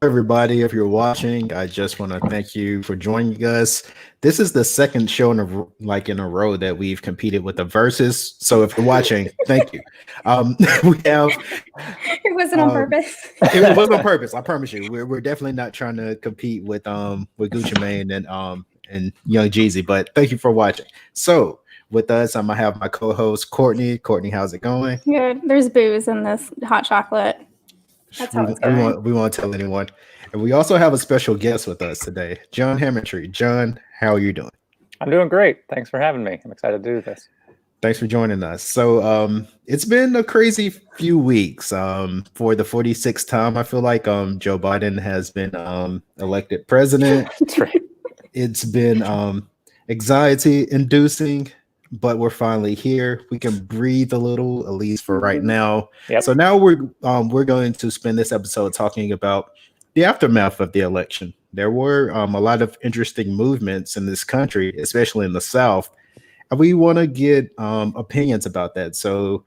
everybody. If you're watching, I just want to thank you for joining us. This is the second show in a row that we've competed with the verses. So if you're watching, thank you. We have. It wasn't on purpose. It was on purpose. I promise you. We're definitely not trying to compete with Gucci Mane and Young Jeezy. But thank you for watching. So with us, I'm gonna have my co-host Courtney. Courtney, how's it going? Good. There's booze in this hot chocolate. That's how it's going. We won't tell anyone. And we also have a special guest with us today, John Hammontree. John, how are you doing? I'm doing great. Thanks for having me. I'm excited to do this. Thanks for joining us. So it's been a crazy few weeks. For the 46th time, I feel like Joe Biden has been elected president. That's right. It's been anxiety-inducing, but we're finally here. We can breathe a little, at least for right now. Yep. So now we're going to spend this episode talking about the aftermath of the election. There were a lot of interesting movements in this country, especially in the South, and we want to get opinions about that. So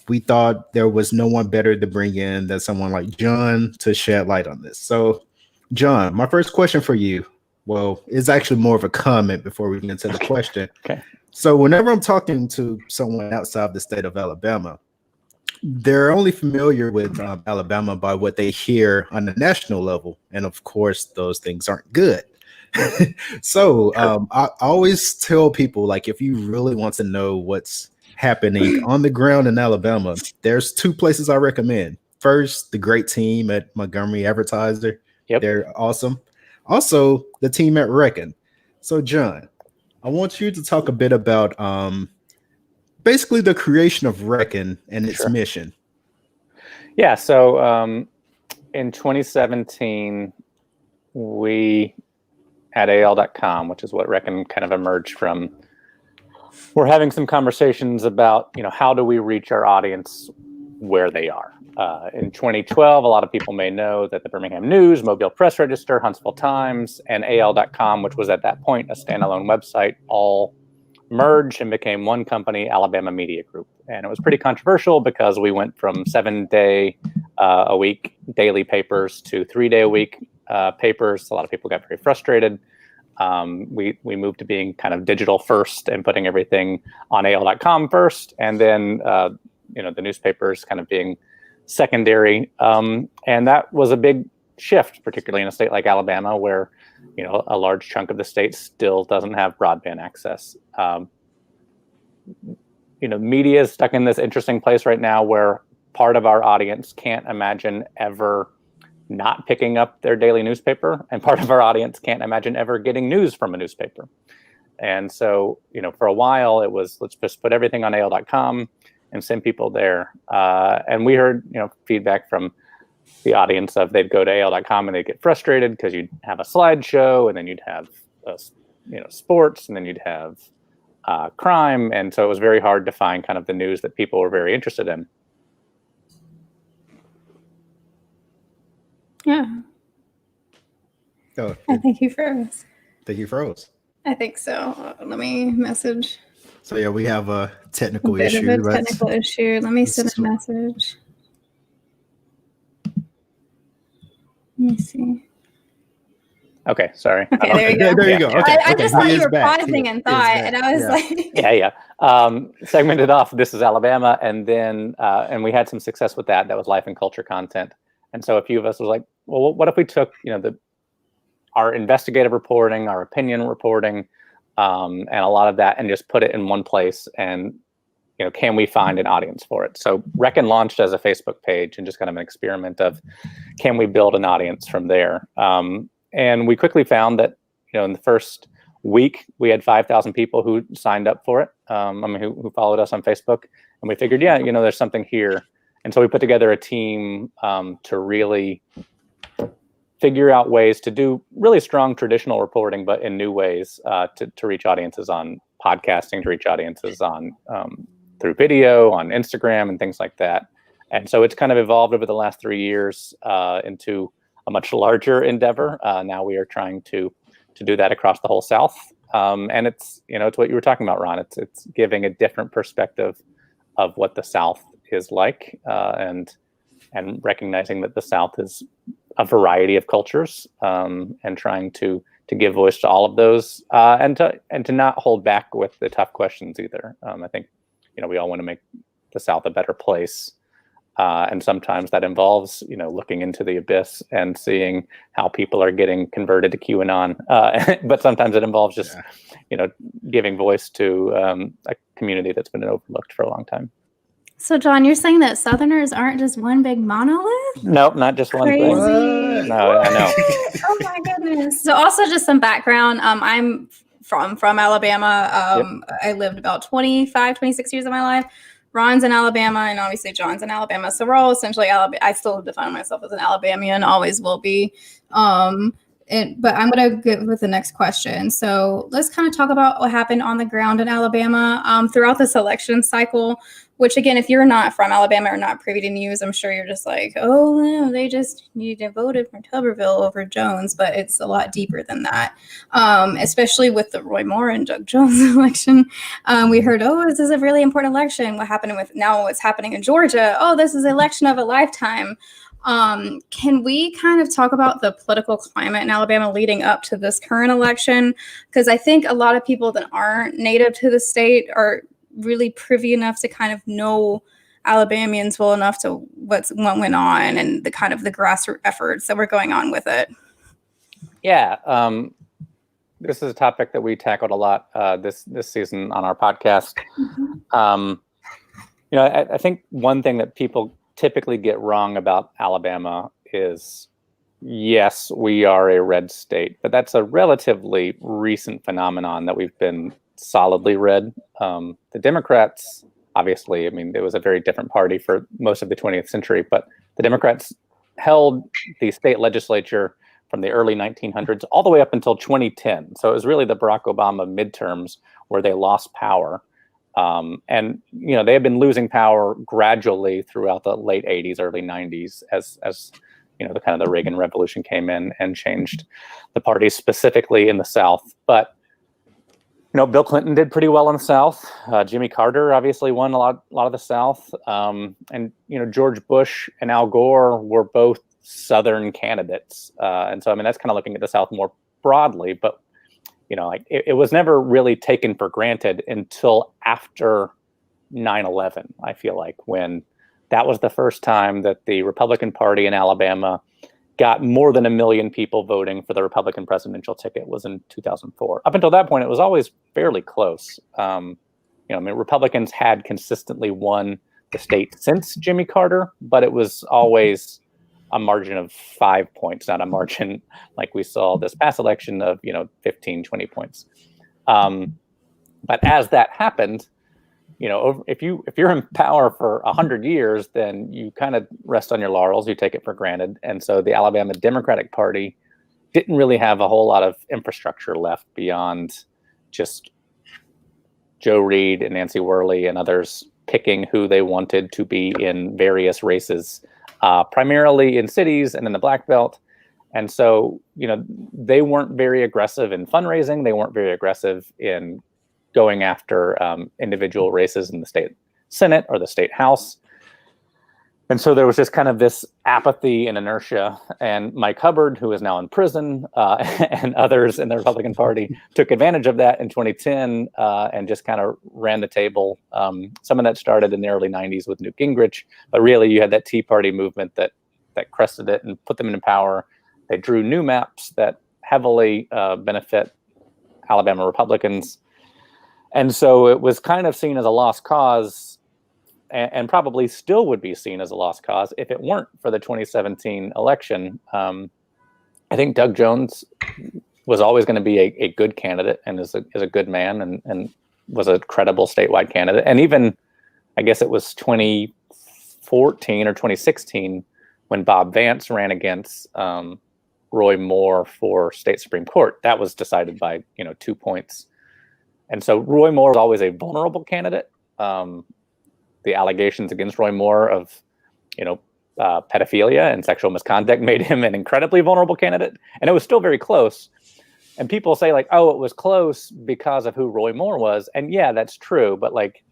we thought there was no one better to bring in than someone like John to shed light on this. So, John, my first question for you, well, is actually more of a comment before we get into the question. Okay. So whenever I'm talking to someone outside the state of Alabama, they're only familiar with Alabama by what they hear on the national level. And of course, those things aren't good. So I always tell people, like, if you really want to know what's happening on the ground in Alabama, there's two places I recommend. First, the great team at Montgomery Advertiser. Yep. They're awesome. Also, the team at Reckon. So, John, I want you to talk a bit about basically the creation of Reckon and its mission. Yeah, so in 2017, we at AL.com, which is what Reckon kind of emerged from, we're having some conversations about, how do we reach our audience where they are. In 2012, a lot of people may know that the Birmingham News, Mobile Press Register, Huntsville Times, and AL.com, which was at that point a standalone website, all merged and became one company, Alabama Media Group. And it was pretty controversial because we went from 7-day a week daily papers to 3-day a week papers. A lot of people got very frustrated. We moved to being kind of digital first and putting everything on AL.com first, and then the newspapers kind of being secondary. And that was a big shift, particularly in a state like Alabama, where, a large chunk of the state still doesn't have broadband access. Media is stuck in this interesting place right now where part of our audience can't imagine ever not picking up their daily newspaper, and part of our audience can't imagine ever getting news from a newspaper. And so, for a while it was, let's just put everything on AL.com and send people there. And we heard, feedback from the audience of they'd go to AL.com and they'd get frustrated because you'd have a slideshow, and then you'd have, sports, and then you'd have crime. And so it was very hard to find kind of the news that people were very interested in. Yeah. Oh, I think you froze. think you froze. I think so. Let me message. So yeah, we have a technical Bit issue. of a technical issue. Let me send a message. Let me see. Okay, sorry. Okay, there you go. There you go. Okay, I just thought He you is were back. pausing He and is thought, back. and I was Yeah. like, Yeah. Segmented off. This is Alabama, and then and we had some success with that. That was life and culture content, and so a few of us was like, well, what if we took our investigative reporting, our opinion reporting, and a lot of that, and just put it in one place, and can we find an audience for it? So Reckon launched as a Facebook page and just kind of an experiment of, can we build an audience from there? And we quickly found that, in the first week, we had 5,000 people who signed up for it. Who followed us on Facebook, and we figured, there's something here. And so we put together a team to really figure out ways to do really strong traditional reporting, but in new ways to reach audiences on podcasting, to reach audiences on through video, on Instagram, and things like that. And so it's kind of evolved over the last 3 years into a much larger endeavor. Now we are trying to do that across the whole South. And it's what you were talking about, Ron. It's giving a different perspective of what the South is like, and recognizing that the South is a variety of cultures, and trying to give voice to all of those, and to not hold back with the tough questions either. I think, we all want to make the South a better place. And sometimes that involves, looking into the abyss and seeing how people are getting converted to QAnon. But sometimes it involves just, giving voice to a community that's been overlooked for a long time. So, John, you're saying that Southerners aren't just one big monolith? Nope, not just one thing. Crazy. No, I know. Oh my goodness. So, also just some background. I'm from Alabama. I lived about 26 years of my life. Ron's in Alabama, and obviously John's in Alabama. So we're all essentially Alabama. I still define myself as an Alabamian, always will be. But I'm going to get with the next question. So let's kind of talk about what happened on the ground in Alabama throughout this election cycle, which, again, if you're not from Alabama or not privy to news, I'm sure you're just like, oh, no, they just voted for Tuberville over Jones. But it's a lot deeper than that, especially with the Roy Moore and Doug Jones election. We heard, oh, this is a really important election. What's happening in Georgia? Oh, this is an election of a lifetime. Can we kind of talk about the political climate in Alabama leading up to this current election? Because I think a lot of people that aren't native to the state are really privy enough to kind of know Alabamians well enough to what went on and the kind of the grassroots efforts that were going on with it. Yeah. This is a topic that we tackled a lot this season on our podcast. Mm-hmm. I think one thing that people typically get wrong about Alabama is, yes, we are a red state, but that's a relatively recent phenomenon that we've been solidly red. The Democrats, obviously, it was a very different party for most of the 20th century, but the Democrats held the state legislature from the early 1900s all the way up until 2010. So it was really the Barack Obama midterms where they lost power. And they have been losing power gradually throughout the late 80s, early 90s, as the kind of the Reagan Revolution came in and changed the party specifically in the South. But Bill Clinton did pretty well in the South. Jimmy Carter obviously won a lot of the South, and George Bush and Al Gore were both Southern candidates, and so that's kind of looking at the South more broadly, but. It was never really taken for granted until after 9/11, I feel like, when that was the first time that the Republican Party in Alabama got more than 1 million people voting for the Republican presidential ticket was in 2004. Up until that point, it was always fairly close. Republicans had consistently won the state since Jimmy Carter, but it was always a margin of 5 points, not a margin like we saw this past election of 15, 20 points. But as that happened, if you're in power for 100 years, then you kind of rest on your laurels, you take it for granted. And so the Alabama Democratic Party didn't really have a whole lot of infrastructure left beyond just Joe Reed and Nancy Worley and others picking who they wanted to be in various races. Primarily in cities and in the Black Belt. And so, they weren't very aggressive in fundraising. They weren't very aggressive in going after individual races in the state Senate or the state House. And so there was just kind of this apathy and inertia. And Mike Hubbard, who is now in prison, and others in the Republican Party took advantage of that in 2010 and just kind of ran the table. Some of that started in the early 90s with Newt Gingrich, but really you had that Tea Party movement that crested it and put them into power. They drew new maps that heavily benefit Alabama Republicans. And so it was kind of seen as a lost cause, and probably still would be seen as a lost cause if it weren't for the 2017 election. I think Doug Jones was always going to be a good candidate and is a good man and was a credible statewide candidate. And even, I guess it was 2014 or 2016 when Bob Vance ran against Roy Moore for state Supreme Court. That was decided by 2 points. And so Roy Moore was always a vulnerable candidate. The allegations against Roy Moore of, pedophilia and sexual misconduct made him an incredibly vulnerable candidate. And it was still very close. And people say like, oh, it was close because of who Roy Moore was. And yeah, that's true. But like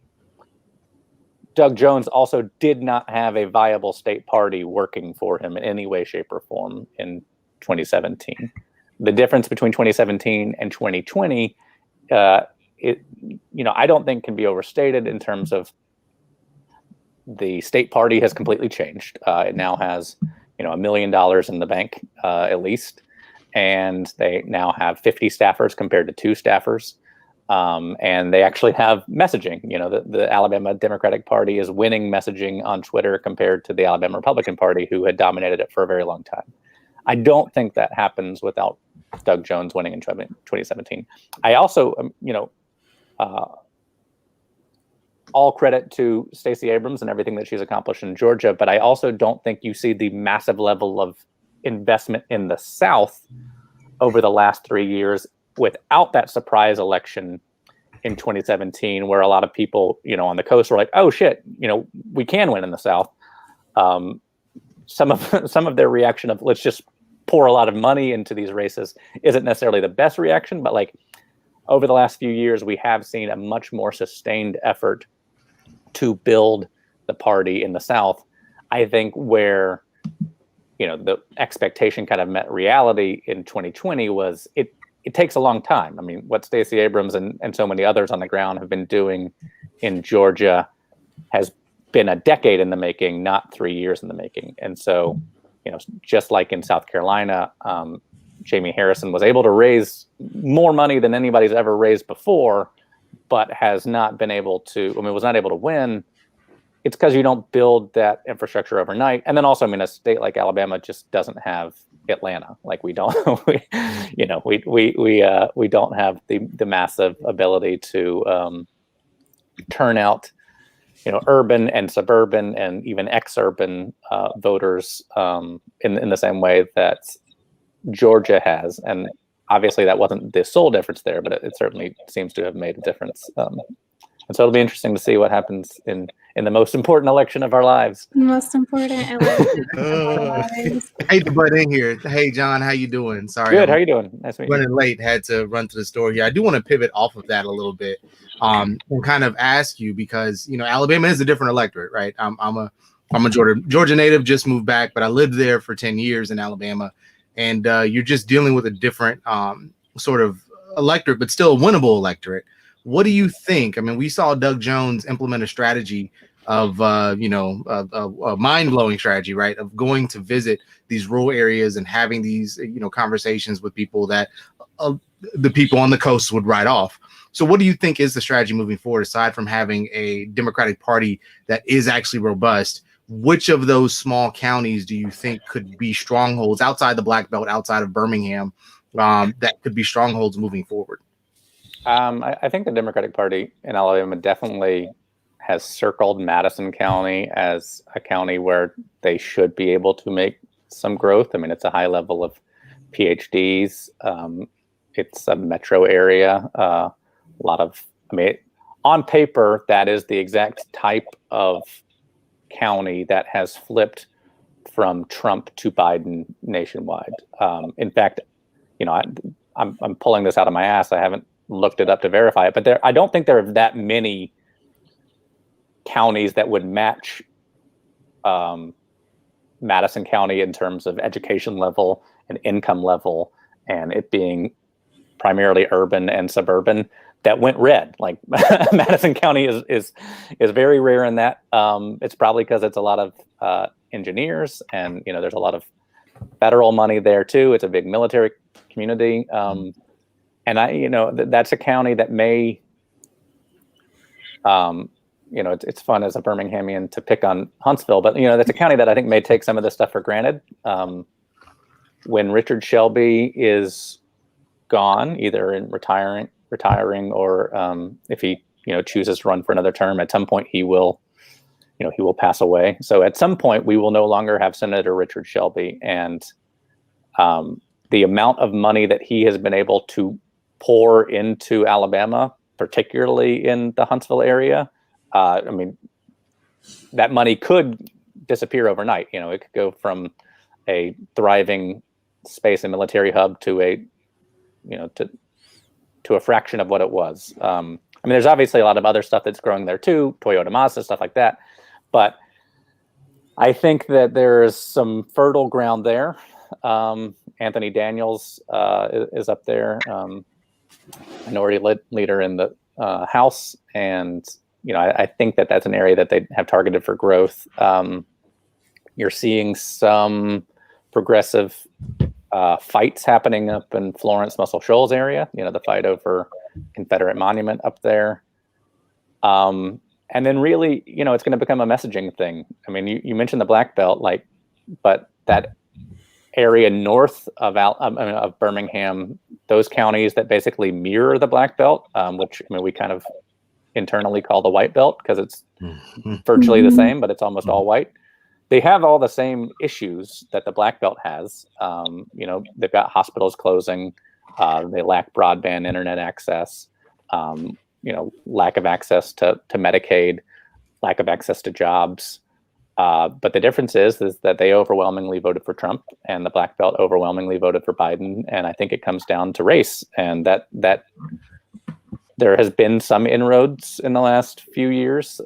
Doug Jones also did not have a viable state party working for him in any way, shape, or form in 2017. The difference between 2017 and 2020, I don't think can be overstated in terms of the state party has completely changed. It now has, $1 million in the bank, at least, and they now have 50 staffers compared to 2 staffers. And they actually have messaging. The Alabama Democratic Party is winning messaging on Twitter compared to the Alabama Republican Party, who had dominated it for a very long time. I don't think that happens without Doug Jones winning in 2017. I also, all credit to Stacey Abrams and everything that she's accomplished in Georgia, but I also don't think you see the massive level of investment in the South over the last 3 years without that surprise election in 2017, where a lot of people, on the coast were like, oh shit, we can win in the South. Some of their reaction of let's just pour a lot of money into these races isn't necessarily the best reaction, but like over the last few years, we have seen a much more sustained effort to build the party in the South. I think where, the expectation kind of met reality in 2020 was it takes a long time. I mean, what Stacey Abrams and so many others on the ground have been doing in Georgia has been a decade in the making, not 3 years in the making. And so, just like in South Carolina, Jamie Harrison was able to raise more money than anybody's ever raised before, but was not able to win. It's because you don't build that infrastructure overnight. And then also, a state like Alabama just doesn't have Atlanta. Like we don't, we don't have the massive ability to turn out, urban and suburban and even ex-urban voters in the same way that Georgia has. And obviously that wasn't the sole difference there, but it certainly seems to have made a difference. And so it'll be interesting to see what happens in the most important election of our lives. Most important election of our lives. I hate to butt in here. Hey, John, how you doing? Sorry. Good. How you doing? Nice to meet you. Running late. Had to run to the store here. I do want to pivot off of that a little bit and kind of ask you because, Alabama is a different electorate, right? I'm a Georgia native, just moved back, but I lived there for 10 years in Alabama. And you're just dealing with a different sort of electorate, but still a winnable electorate. What do you think? We saw Doug Jones implement a strategy of, a mind-blowing strategy, right? Of going to visit these rural areas and having these, conversations with people that the people on the coast would write off. So what do you think is the strategy moving forward, aside from having a Democratic Party that is actually robust? Which of those small counties do you think could be strongholds outside the Black Belt, outside of Birmingham, that could be strongholds moving forward? I think the Democratic Party in Alabama definitely has circled Madison County as a county where they should be able to make some growth. It's a high level of PhDs. It's a metro area. On paper, that is the exact type of county that has flipped from Trump to Biden nationwide. In fact, I'm pulling this out of my ass. I haven't looked it up to verify it, but I don't think there are that many counties that would match Madison County in terms of education level and income level, and it being primarily urban and suburban that went red. Like Madison County is very rare in that. It's probably because it's a lot of engineers, and there's a lot of federal money there too. It's a big military community. And that's a county that may, it's fun as a Birminghamian to pick on Huntsville, but that's a county that I think may take some of this stuff for granted. When Richard Shelby is gone, either in retiring, or if he chooses to run for another term, at some point he will pass away. So at some point we will no longer have Senator Richard Shelby, and the amount of money that he has been able to pour into Alabama, particularly in the Huntsville area, that money could disappear overnight. It could go from a thriving space and military hub to a fraction of what it was. I mean, there's obviously a lot of other stuff that's growing there too, Toyota, Mazda, stuff like that. But I think that there is some fertile ground there. Anthony Daniels is up there, minority leader in the House, and I think that that's an area that they have targeted for growth. You're seeing some progressive fights happening up in Florence, Muscle Shoals area. The fight over Confederate monument up there. And then really, it's going to become a messaging thing. I mean, you mentioned the Black Belt, but that area north of Birmingham, those counties that basically mirror the Black Belt, which we kind of internally call the White Belt because it's virtually the same, but it's almost all white. They have all the same issues that the Black Belt has. They've got hospitals closing. They lack broadband internet access. Lack of access to Medicaid, lack of access to jobs. But the difference is that they overwhelmingly voted for Trump, and the Black Belt overwhelmingly voted for Biden. And I think it comes down to race, and that there has been some inroads in the last few years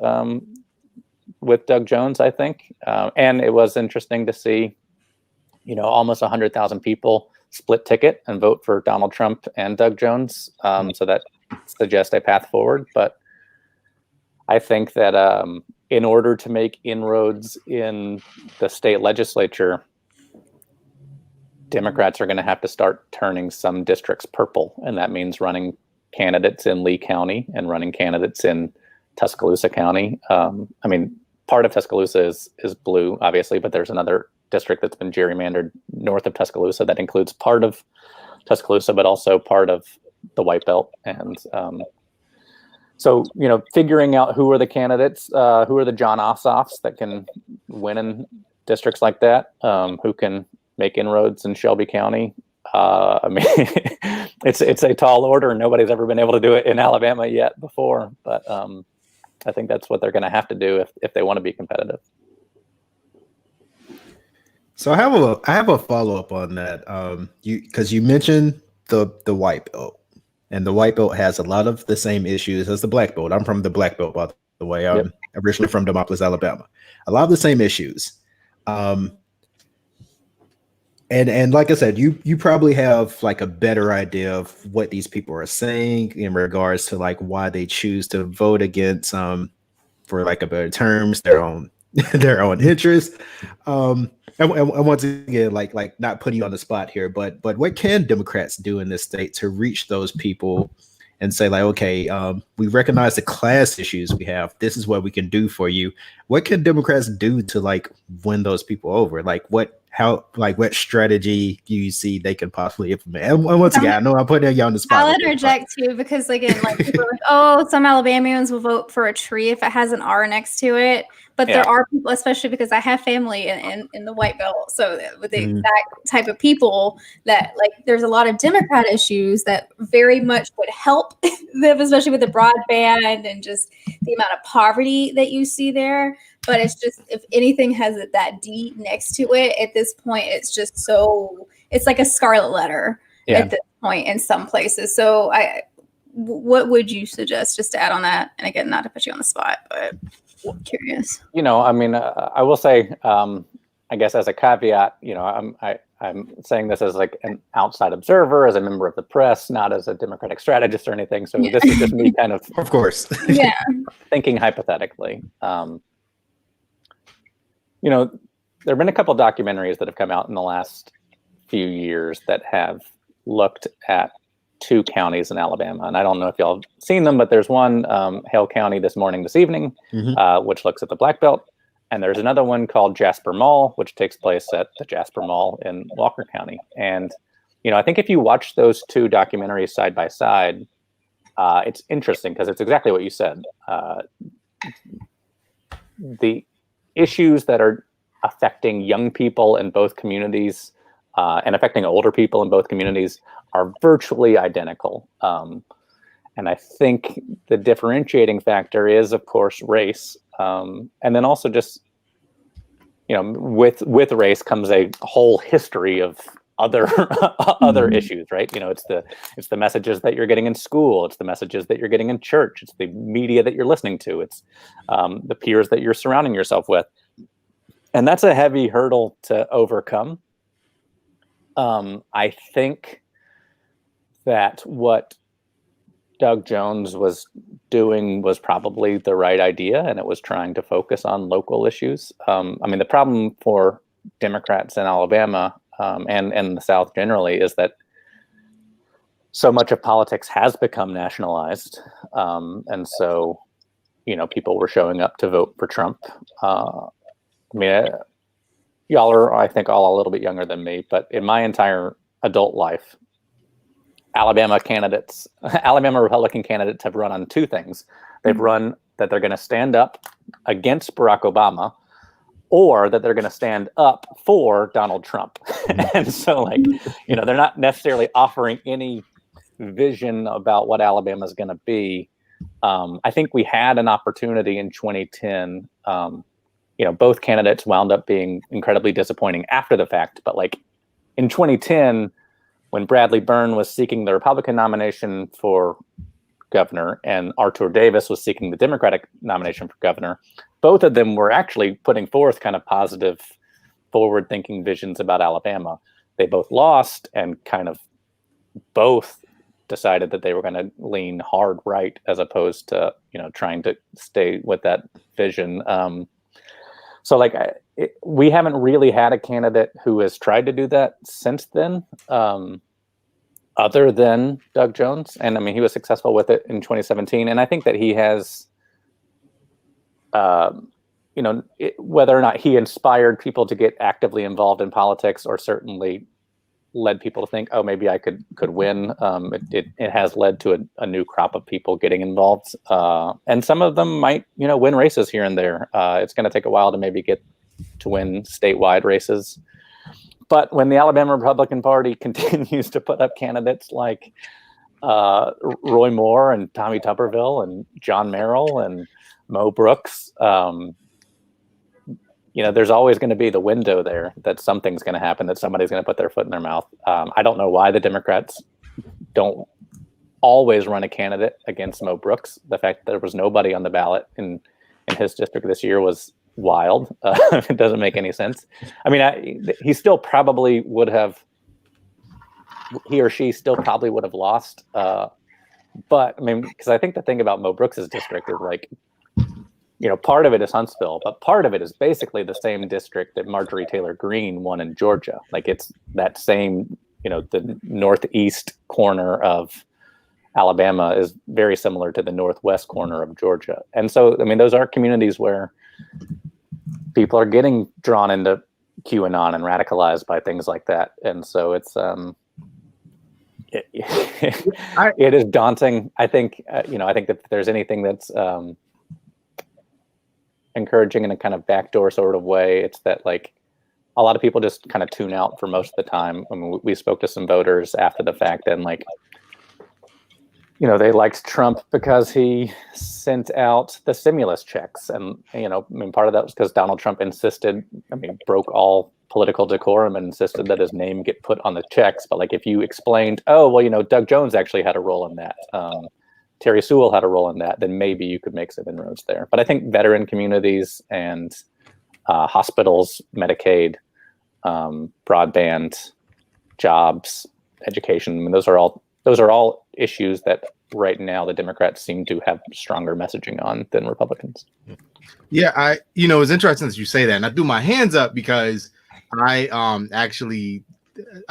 with Doug Jones, I think. And it was interesting to see, almost 100,000 people split ticket and vote for Donald Trump and Doug Jones. So that suggests a path forward. But I think that in order to make inroads in the state legislature, Democrats are going to have to start turning some districts purple. And that means running candidates in Lee County and running candidates in Tuscaloosa County. Part of Tuscaloosa is blue, obviously, but there's another district that's been gerrymandered north of Tuscaloosa that includes part of Tuscaloosa, but also part of the White Belt. And so, figuring out who are the candidates, who are the John Ossoffs that can win in districts like that, who can make inroads in Shelby County. It's a tall order, and nobody's ever been able to do it in Alabama yet before. But I think that's what they're going to have to do if they want to be competitive. So I have a follow up on that. Because you mentioned the White Belt, and the White Belt has a lot of the same issues as the Black Belt. I'm from the Black Belt, by the way. I'm originally from Demopolis, Alabama. A lot of the same issues. And like I said, you probably have a better idea of what these people are saying in regards to why they choose to vote against, for a better terms, their own interests. And once again, not putting you on the spot here, but what can Democrats do in this state to reach those people and say okay, we recognize the class issues we have. This is what we can do for you. What can Democrats do to win those people over? What strategy do you see they can possibly implement? And once again, I know I'm putting you on the spot. I'll interject too, because again, people are oh, some Alabamians will vote for a tree if it has an R next to it. But there are people, especially because I have family in the White Belt, so with the exact type of people that there's a lot of Democrat issues that very much would help them, especially with the broadband and just the amount of poverty that you see there. But it's just, if anything has that D next to it, at this point, it's just it's like a scarlet letter at this point in some places. So what would you suggest, just to add on that? And again, not to put you on the spot, but I'm curious. I will say, I guess as a caveat, I'm saying this as an outside observer, as a member of the press, not as a Democratic strategist or anything. So this is just me kind of course, thinking hypothetically. There have been a couple of documentaries that have come out in the last few years that have looked at two counties in Alabama. And I don't know if y'all have seen them, but there's one, Hale County this evening, which looks at the Black Belt. And there's another one called Jasper Mall, which takes place at the Jasper Mall in Walker County. And, I think if you watch those two documentaries side by side, it's interesting because it's exactly what you said. The issues that are affecting young people in both communities and affecting older people in both communities are virtually identical. And I think the differentiating factor is, of course, race. And then also just, with race comes a whole history of other other issues, right? It's the messages that you're getting in school, it's the messages that you're getting in church, it's the media that you're listening to, it's the peers that you're surrounding yourself with, and that's a heavy hurdle to overcome. I think that what Doug Jones was doing was probably the right idea, and it was trying to focus on local issues. The problem for Democrats in Alabama and the South generally is that so much of politics has become nationalized, and so people were showing up to vote for Trump. Y'all are, I think, all a little bit younger than me, but in my entire adult life, Alabama Republican candidates have run on two things. They've run that they're going to stand up against Barack Obama, or that they're going to stand up for Donald Trump. And so, they're not necessarily offering any vision about what Alabama is going to be. I think we had an opportunity in 2010. Both candidates wound up being incredibly disappointing after the fact. But in 2010, when Bradley Byrne was seeking the Republican nomination for governor and Arthur Davis was seeking the Democratic nomination for governor, both of them were actually putting forth kind of positive, forward-thinking visions about Alabama. They both lost and kind of both decided that they were going to lean hard right as opposed to, trying to stay with that vision. We haven't really had a candidate who has tried to do that since then, other than Doug Jones. And he was successful with it in 2017. And I think that he has, whether or not he inspired people to get actively involved in politics, or certainly led people to think, oh, maybe I could win. It has led to a new crop of people getting involved. And some of them might, win races here and there. It's going to take a while to maybe get to win statewide races. But when the Alabama Republican Party continues to put up candidates like Roy Moore and Tommy Tuberville and John Merrill and Mo Brooks, there's always going to be the window there that something's going to happen, that somebody's going to put their foot in their mouth. I don't know why the Democrats don't always run a candidate against Mo Brooks. The fact that there was nobody on the ballot in his district this year was wild. It doesn't make any sense. He still probably would have, he or she still probably would have lost. But because I think the thing about Mo Brooks's district is part of it is Huntsville, but part of it is basically the same district that Marjorie Taylor Greene won in Georgia. It's that same, the northeast corner of Alabama is very similar to the northwest corner of Georgia. And so, those are communities where people are getting drawn into QAnon and radicalized by things like that. And so it's, it is daunting. I think, I think that if there's anything that's encouraging in a kind of backdoor sort of way, it's that a lot of people just kind of tune out for most of the time. We spoke to some voters after the fact, and they liked Trump because he sent out the stimulus checks. And, part of that was because Donald Trump broke all political decorum and insisted that his name get put on the checks. But if you explained, oh, well, Doug Jones actually had a role in that, Terry Sewell had a role in that, then maybe you could make some inroads there. But I think veteran communities and hospitals, Medicaid, broadband, jobs, education, those are all issues that right now the Democrats seem to have stronger messaging on than Republicans. Yeah, it's interesting that you say that. And I threw my hands up because I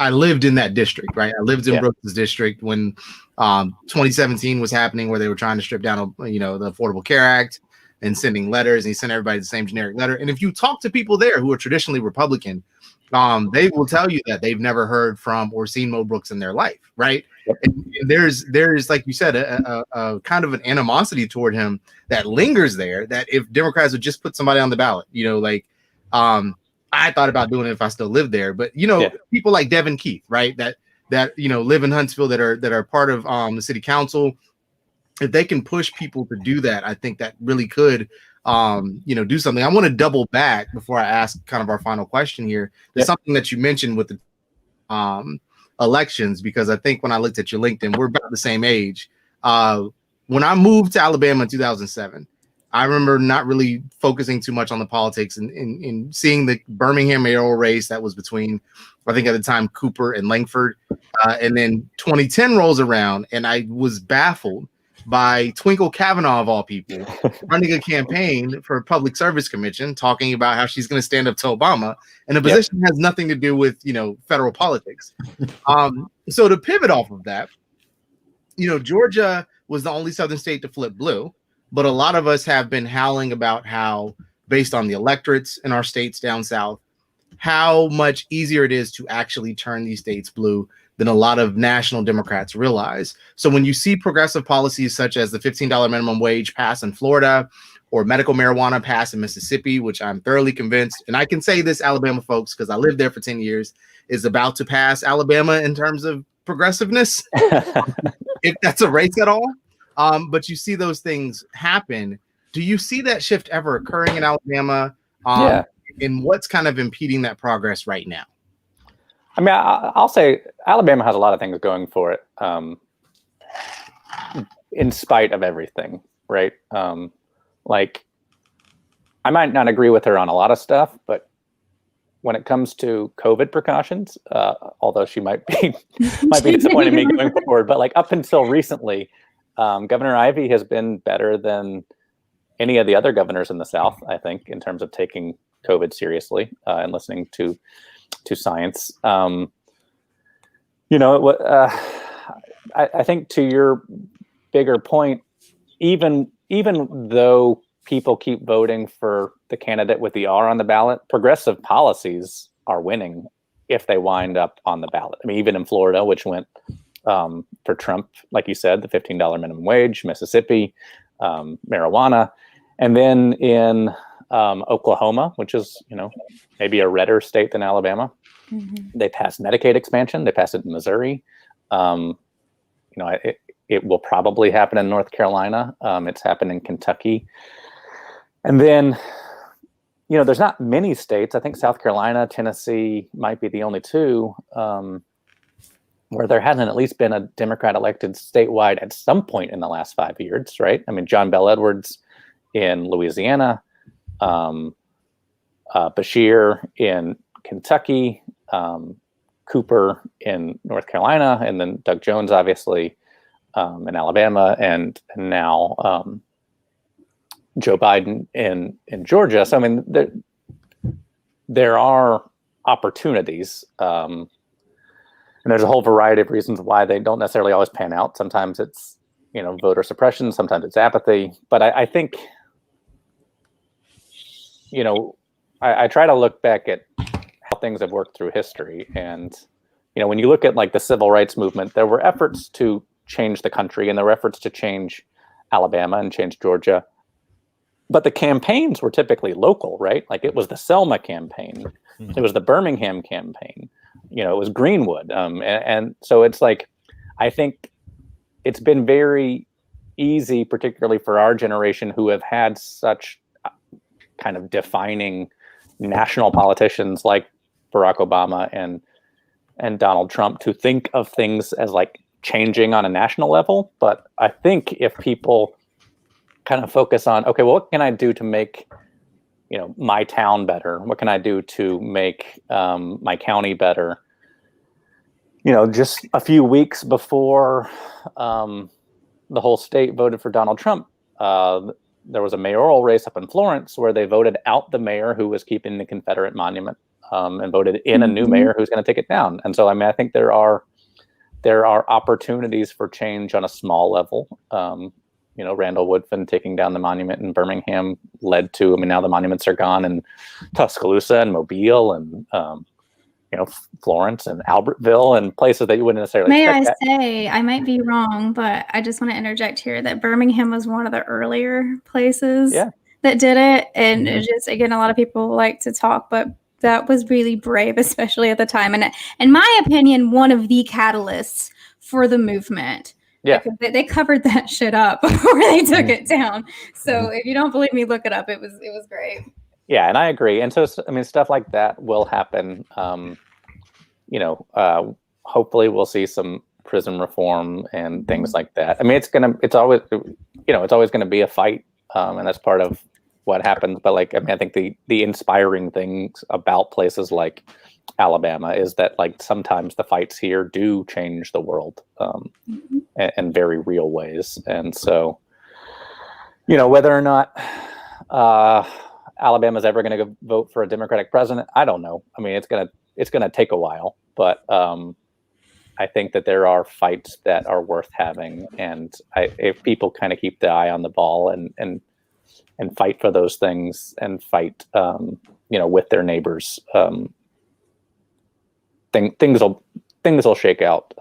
lived in that district, right? I lived in Brooks's district when 2017 was happening, where they were trying to strip down, the Affordable Care Act and sending letters, and he sent everybody the same generic letter. And if you talk to people there who are traditionally Republican, they will tell you that they've never heard from or seen Mo Brooks in their life, right? And there's like you said, a kind of an animosity toward him that lingers there, that if Democrats would just put somebody on the ballot, I thought about doing it if I still lived there, but people like Devin Keith, right? That live in Huntsville, that are part of the city council. If they can push people to do that, I think that really could do something. I want to double back before I ask kind of our final question here. There's something that you mentioned with the elections, because I think when I looked at your LinkedIn, we're about the same age. When I moved to Alabama in 2007, I remember not really focusing too much on the politics and seeing the Birmingham mayoral race that was between, I think at the time, Cooper and Langford. And then 2010 rolls around, and I was baffled by Twinkle Kavanaugh, of all people, running a campaign for a public service commission, talking about how she's going to stand up to Obama, and the position has nothing to do with, federal politics. So to pivot off of that, Georgia was the only Southern state to flip blue, but a lot of us have been howling about how, based on the electorates in our states down south, how much easier it is to actually turn these states blue than a lot of national Democrats realize. So when you see progressive policies such as the $15 minimum wage pass in Florida or medical marijuana pass in Mississippi, which I'm thoroughly convinced, and I can say this, Alabama folks, because I lived there for 10 years, is about to pass Alabama in terms of progressiveness, if that's a race at all. But you see those things happen. Do you see that shift ever occurring in Alabama? And what's kind of impeding that progress right now? I mean, I'll say Alabama has a lot of things going for it, in spite of everything, right? Like, I might not agree with her on a lot of stuff, but when it comes to COVID precautions, although she might be disappointed in me going forward, but like up until recently, Governor Ivey has been better than any of the other governors in the South, I think, in terms of taking COVID seriously and listening to science. I think to your bigger point, even though people keep voting for the candidate with the R on the ballot, progressive policies are winning if they wind up on the ballot. I mean, even in Florida, which went for Trump, like you said, the $15 minimum wage, Mississippi, marijuana, and then in Oklahoma, which is, maybe a redder state than Alabama. Mm-hmm. They passed Medicaid expansion. They passed it in Missouri. It will probably happen in North Carolina. It's happened in Kentucky. And then, there's not many states. I think South Carolina, Tennessee might be the only two where there hasn't at least been a Democrat elected statewide at some point in the last 5 years, right? I mean, John Bel Edwards in Louisiana, Bashir in Kentucky, Cooper in North Carolina, and then Doug Jones, obviously, in Alabama, and now Joe Biden in Georgia. So, I mean, there are opportunities, and there's a whole variety of reasons why they don't necessarily always pan out. Sometimes it's, voter suppression, sometimes it's apathy. But I think, I try to look back at how things have worked through history. And, when you look at like the civil rights movement, there were efforts to change the country, and there were efforts to change Alabama and change Georgia. But the campaigns were typically local, right? Like it was the Selma campaign. It was the Birmingham campaign. It was Greenwood. And so it's like, I think it's been very easy, particularly for our generation who have had such kind of defining national politicians like Barack Obama and Donald Trump, to think of things as like changing on a national level. But I think if people kind of focus on, okay, well, what can I do to make, my town better? What can I do to make my county better? Just a few weeks before the whole state voted for Donald Trump, there was a mayoral race up in Florence where they voted out the mayor who was keeping the Confederate monument, and voted in a new mayor who's going to take it down. And so, I mean, I think there are opportunities for change on a small level. Randall Woodfin taking down the monument in Birmingham led to, I mean, now the monuments are gone in Tuscaloosa and Mobile and, Florence and Albertville and places that you wouldn't necessarily expect. May I say, I might be wrong, but I just want to interject here that Birmingham was one of the earlier places that did it. And it just, again, a lot of people like to talk, but that was really brave, especially at the time. And in my opinion, one of the catalysts for the movement. Yeah, because they covered that shit up before they took it down. So if you don't believe me, look it up. It was great. Yeah, and I agree. And so, I mean, stuff like that will happen. hopefully we'll see some prison reform and things like that. I mean, it's always going to be a fight, and that's part of what happens. But like, I mean, I think the inspiring things about places like Alabama is that like sometimes the fights here do change the world in very real ways. And so, whether or not Alabama's ever going to vote for a Democratic president, I don't know. I mean, it's gonna take a while, but I think that there are fights that are worth having, and if people kind of keep the eye on the ball and fight for those things and fight, with their neighbors, things will shake out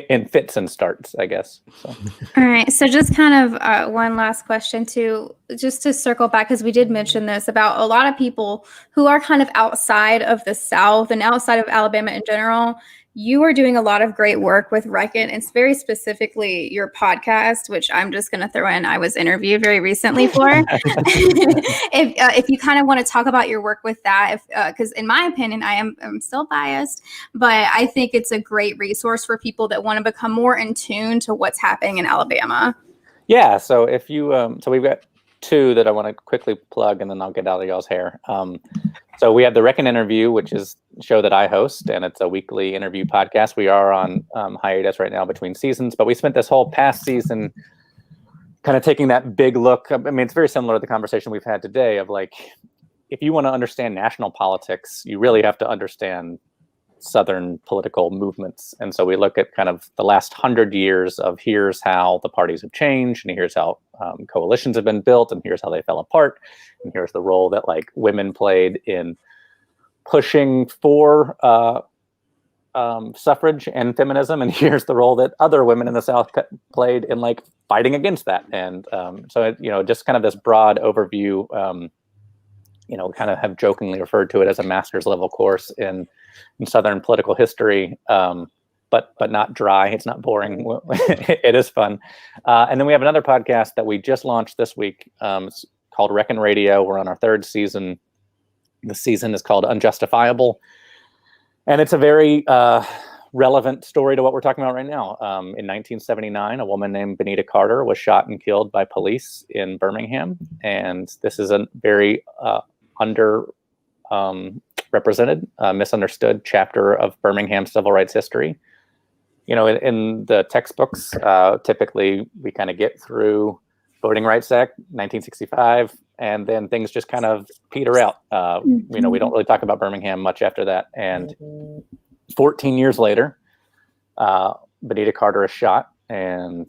in fits and starts, I guess. So. All right. So just kind of one last question too, just to circle back, because we did mention this about a lot of people who are kind of outside of the South and outside of Alabama in general. You are doing a lot of great work with Reckon. It's very specifically your podcast, which I'm just going to throw in. I was interviewed very recently for. If you kind of want to talk about your work with that, because in my opinion, I'm still biased, but I think it's a great resource for people that want to become more in tune to what's happening in Alabama. Yeah. So if you, so we've got two that I want to quickly plug, and then I'll get out of y'all's hair. So we have the Reckon Interview, which is a show that I host, and it's a weekly interview podcast. We are on hiatus right now between seasons, but we spent this whole past season kind of taking that big look. I mean, it's very similar to the conversation we've had today of like, if you want to understand national politics, you really have to understand Southern political movements. And so we look at kind of the last 100 years of here's how the parties have changed, and here's how coalitions have been built, and here's how they fell apart, and here's the role that like women played in pushing for suffrage and feminism, and here's the role that other women in the South played in like fighting against that. And so just kind of this broad overview. Kind of have jokingly referred to it as a master's level course in Southern political history, but not dry. It's not boring. It is fun. And then we have another podcast that we just launched this week. It's called Reckon Radio. We're on our third season. The season is called Unjustifiable. And it's a very relevant story to what we're talking about right now. In 1979, a woman named Benita Carter was shot and killed by police in Birmingham. And this is a very represented, misunderstood chapter of Birmingham civil rights history. In the textbooks, typically we kind of get through Voting Rights Act, 1965, and then things just kind of peter out. We don't really talk about Birmingham much after that. And 14 years later, Benita Carter is shot, and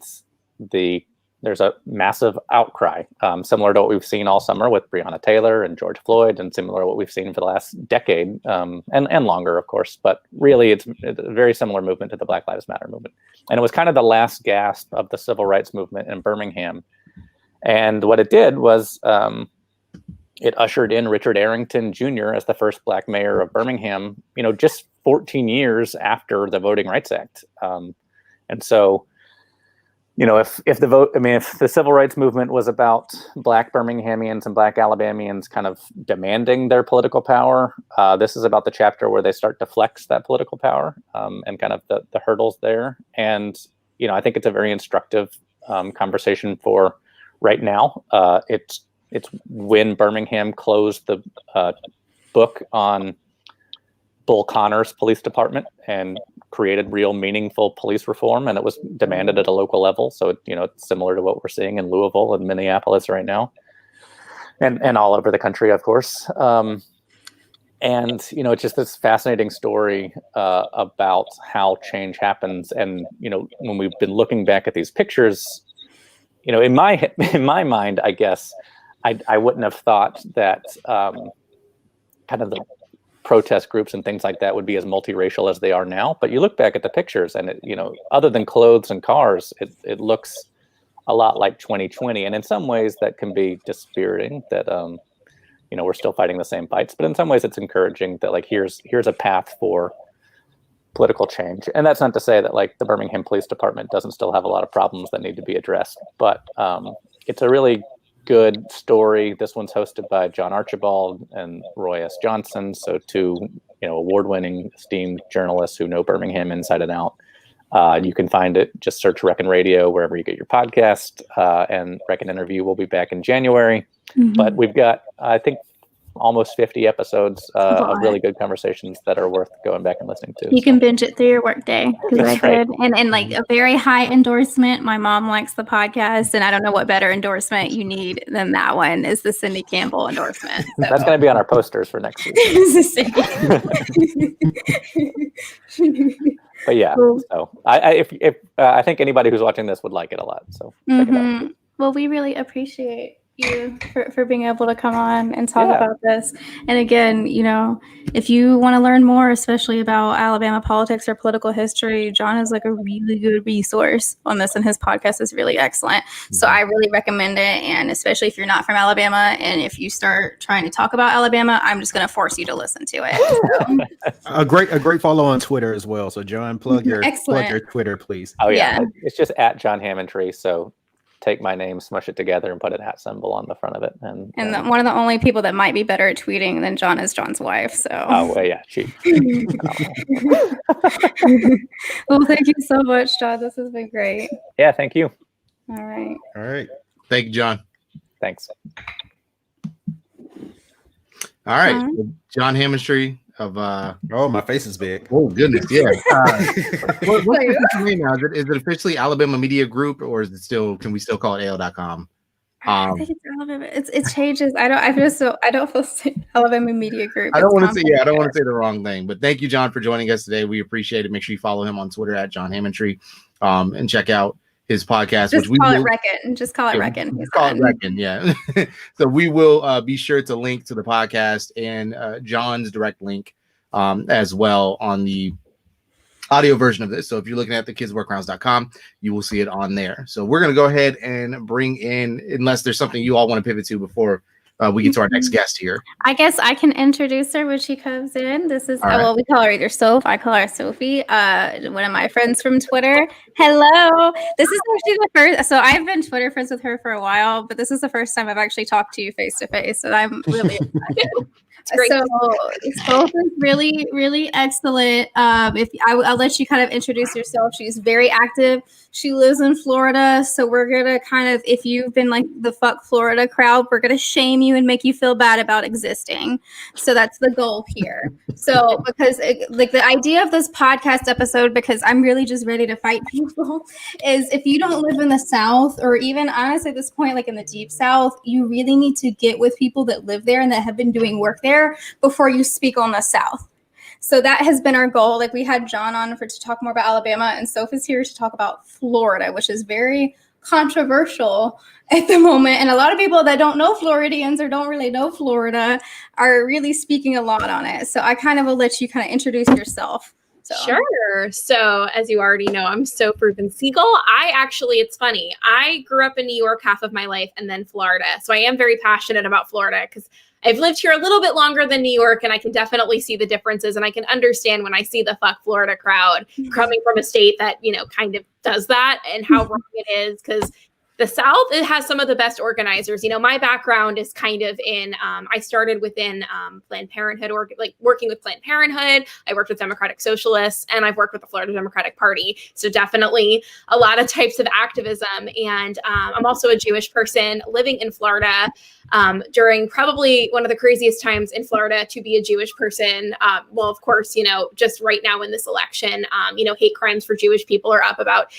there's a massive outcry, similar to what we've seen all summer with Breonna Taylor and George Floyd, and similar to what we've seen for the last decade, and longer, of course. But really, it's a very similar movement to the Black Lives Matter movement. And it was kind of the last gasp of the civil rights movement in Birmingham. And what it did was it ushered in Richard Arrington Jr. as the first Black mayor of Birmingham, just 14 years after the Voting Rights Act. And so, if the civil rights movement was about Black Birminghamians and Black Alabamians kind of demanding their political power, this is about the chapter where they start to flex that political power, and kind of the hurdles there. And, I think it's a very instructive conversation for right now. It's when Birmingham closed the book on Bull Connor's police department and created real meaningful police reform, and it was demanded at a local level. So, it's similar to what we're seeing in Louisville and Minneapolis right now, and all over the country, of course. And, it's just this fascinating story about how change happens. And, when we've been looking back at these pictures, in my mind, I guess I wouldn't have thought that kind of the protest groups and things like that would be as multiracial as they are now. But you look back at the pictures, and other than clothes and cars, it looks a lot like 2020. And in some ways that can be dispiriting that we're still fighting the same fights. But in some ways it's encouraging that like here's a path for political change. And that's not to say that like the Birmingham Police Department doesn't still have a lot of problems that need to be addressed. But it's a really good story. This one's hosted by John Archibald and Roy S. Johnson, so two award-winning, esteemed journalists who know Birmingham inside and out. You can find it. Just search Reckon Radio wherever you get your podcast. And Reckon Interview will be back in January. Mm-hmm. But we've got, I think, almost 50 episodes of really good conversations that are worth going back and listening to. You can binge it through your workday. That's right. And like a very high endorsement. My mom likes the podcast, and I don't know what better endorsement you need than that one is the Cindy Campbell endorsement. So. That's going to be on our posters for next week. But yeah, cool. So I think anybody who's watching this would like it a lot. So check it out. Well, we really appreciate you for being able to come on and talk about this. And again, if you want to learn more, especially about Alabama politics or political history, John is like a really good resource on this, and his podcast is really excellent. So I really recommend it. And especially if you're not from Alabama, and if you start trying to talk about Alabama, I'm just going to force you to listen to it. So. A great follow on Twitter as well. So John, plug your Twitter, please. Oh yeah. It's just at John Hammontree. So take my name, smush it together, and put an @ symbol on the front of it. And one of the only people that might be better at tweeting than John is John's wife. So. Oh well, yeah, she. Well, thank you so much, John. This has been great. Yeah, thank you. All right. Thank you, John. Thanks. All right, John Hammontree of my face is big. Oh goodness, yeah. What's the name now? Is it officially Alabama Media Group, or is it still? Can we still call it AL.com? I think it's Alabama. It changes. I don't feel Alabama Media Group. I don't want to say the wrong thing. But thank you, John, for joining us today. We appreciate it. Make sure you follow him on Twitter at John Hammontree, and check out his podcast. Just call it Reckon. Just call it Reckon. Call it Reckon. Yeah. So we will be sure to link to the podcast and John's direct link as well on the audio version of this. So if you're looking at thekidsworkarounds.com, you will see it on there. So we're going to go ahead and bring in, unless there's something you all want to pivot to before we get to our next guest here. I guess I can introduce her when she comes in. This is, well, we call her either Soph. I call her Sophie, one of my friends from Twitter. Hello. This is actually the first. So I've been Twitter friends with her for a while, but this is the first time I've actually talked to you face to face. And I'm really excited. So Soph is really, really excellent. I'll let you kind of introduce yourself. She's very active. She lives in Florida. So we're going to kind of, if you've been like the fuck Florida crowd, we're going to shame you and make you feel bad about existing. So that's the goal here. So because the idea of this podcast episode, because I'm really just ready to fight people, is if you don't live in the South, or even honestly at this point, like in the deep South, you really need to get with people that live there and that have been doing work there before you speak on the South. So that has been our goal. Like we had John on to talk more about Alabama, and Soph is here to talk about Florida, which is very controversial at the moment. And a lot of people that don't know Floridians or don't really know Florida are really speaking a lot on it. So I kind of will let you kind of introduce yourself. Sure. So as you already know, I'm Soph Rubin-Siegel. It's funny. I grew up in New York half of my life and then Florida. So I am very passionate about Florida because I've lived here a little bit longer than New York, and I can definitely see the differences. And I can understand when I see the fuck Florida crowd coming from a state that, kind of does that, and how wrong it is, because the South, it has some of the best organizers. My background is kind of in, I started within Planned Parenthood, or like working with Planned Parenthood. I worked with Democratic Socialists, and I've worked with the Florida Democratic Party. So definitely a lot of types of activism. And I'm also a Jewish person living in Florida during probably one of the craziest times in Florida to be a Jewish person. Well, of course, just right now in this election, hate crimes for Jewish people are up about,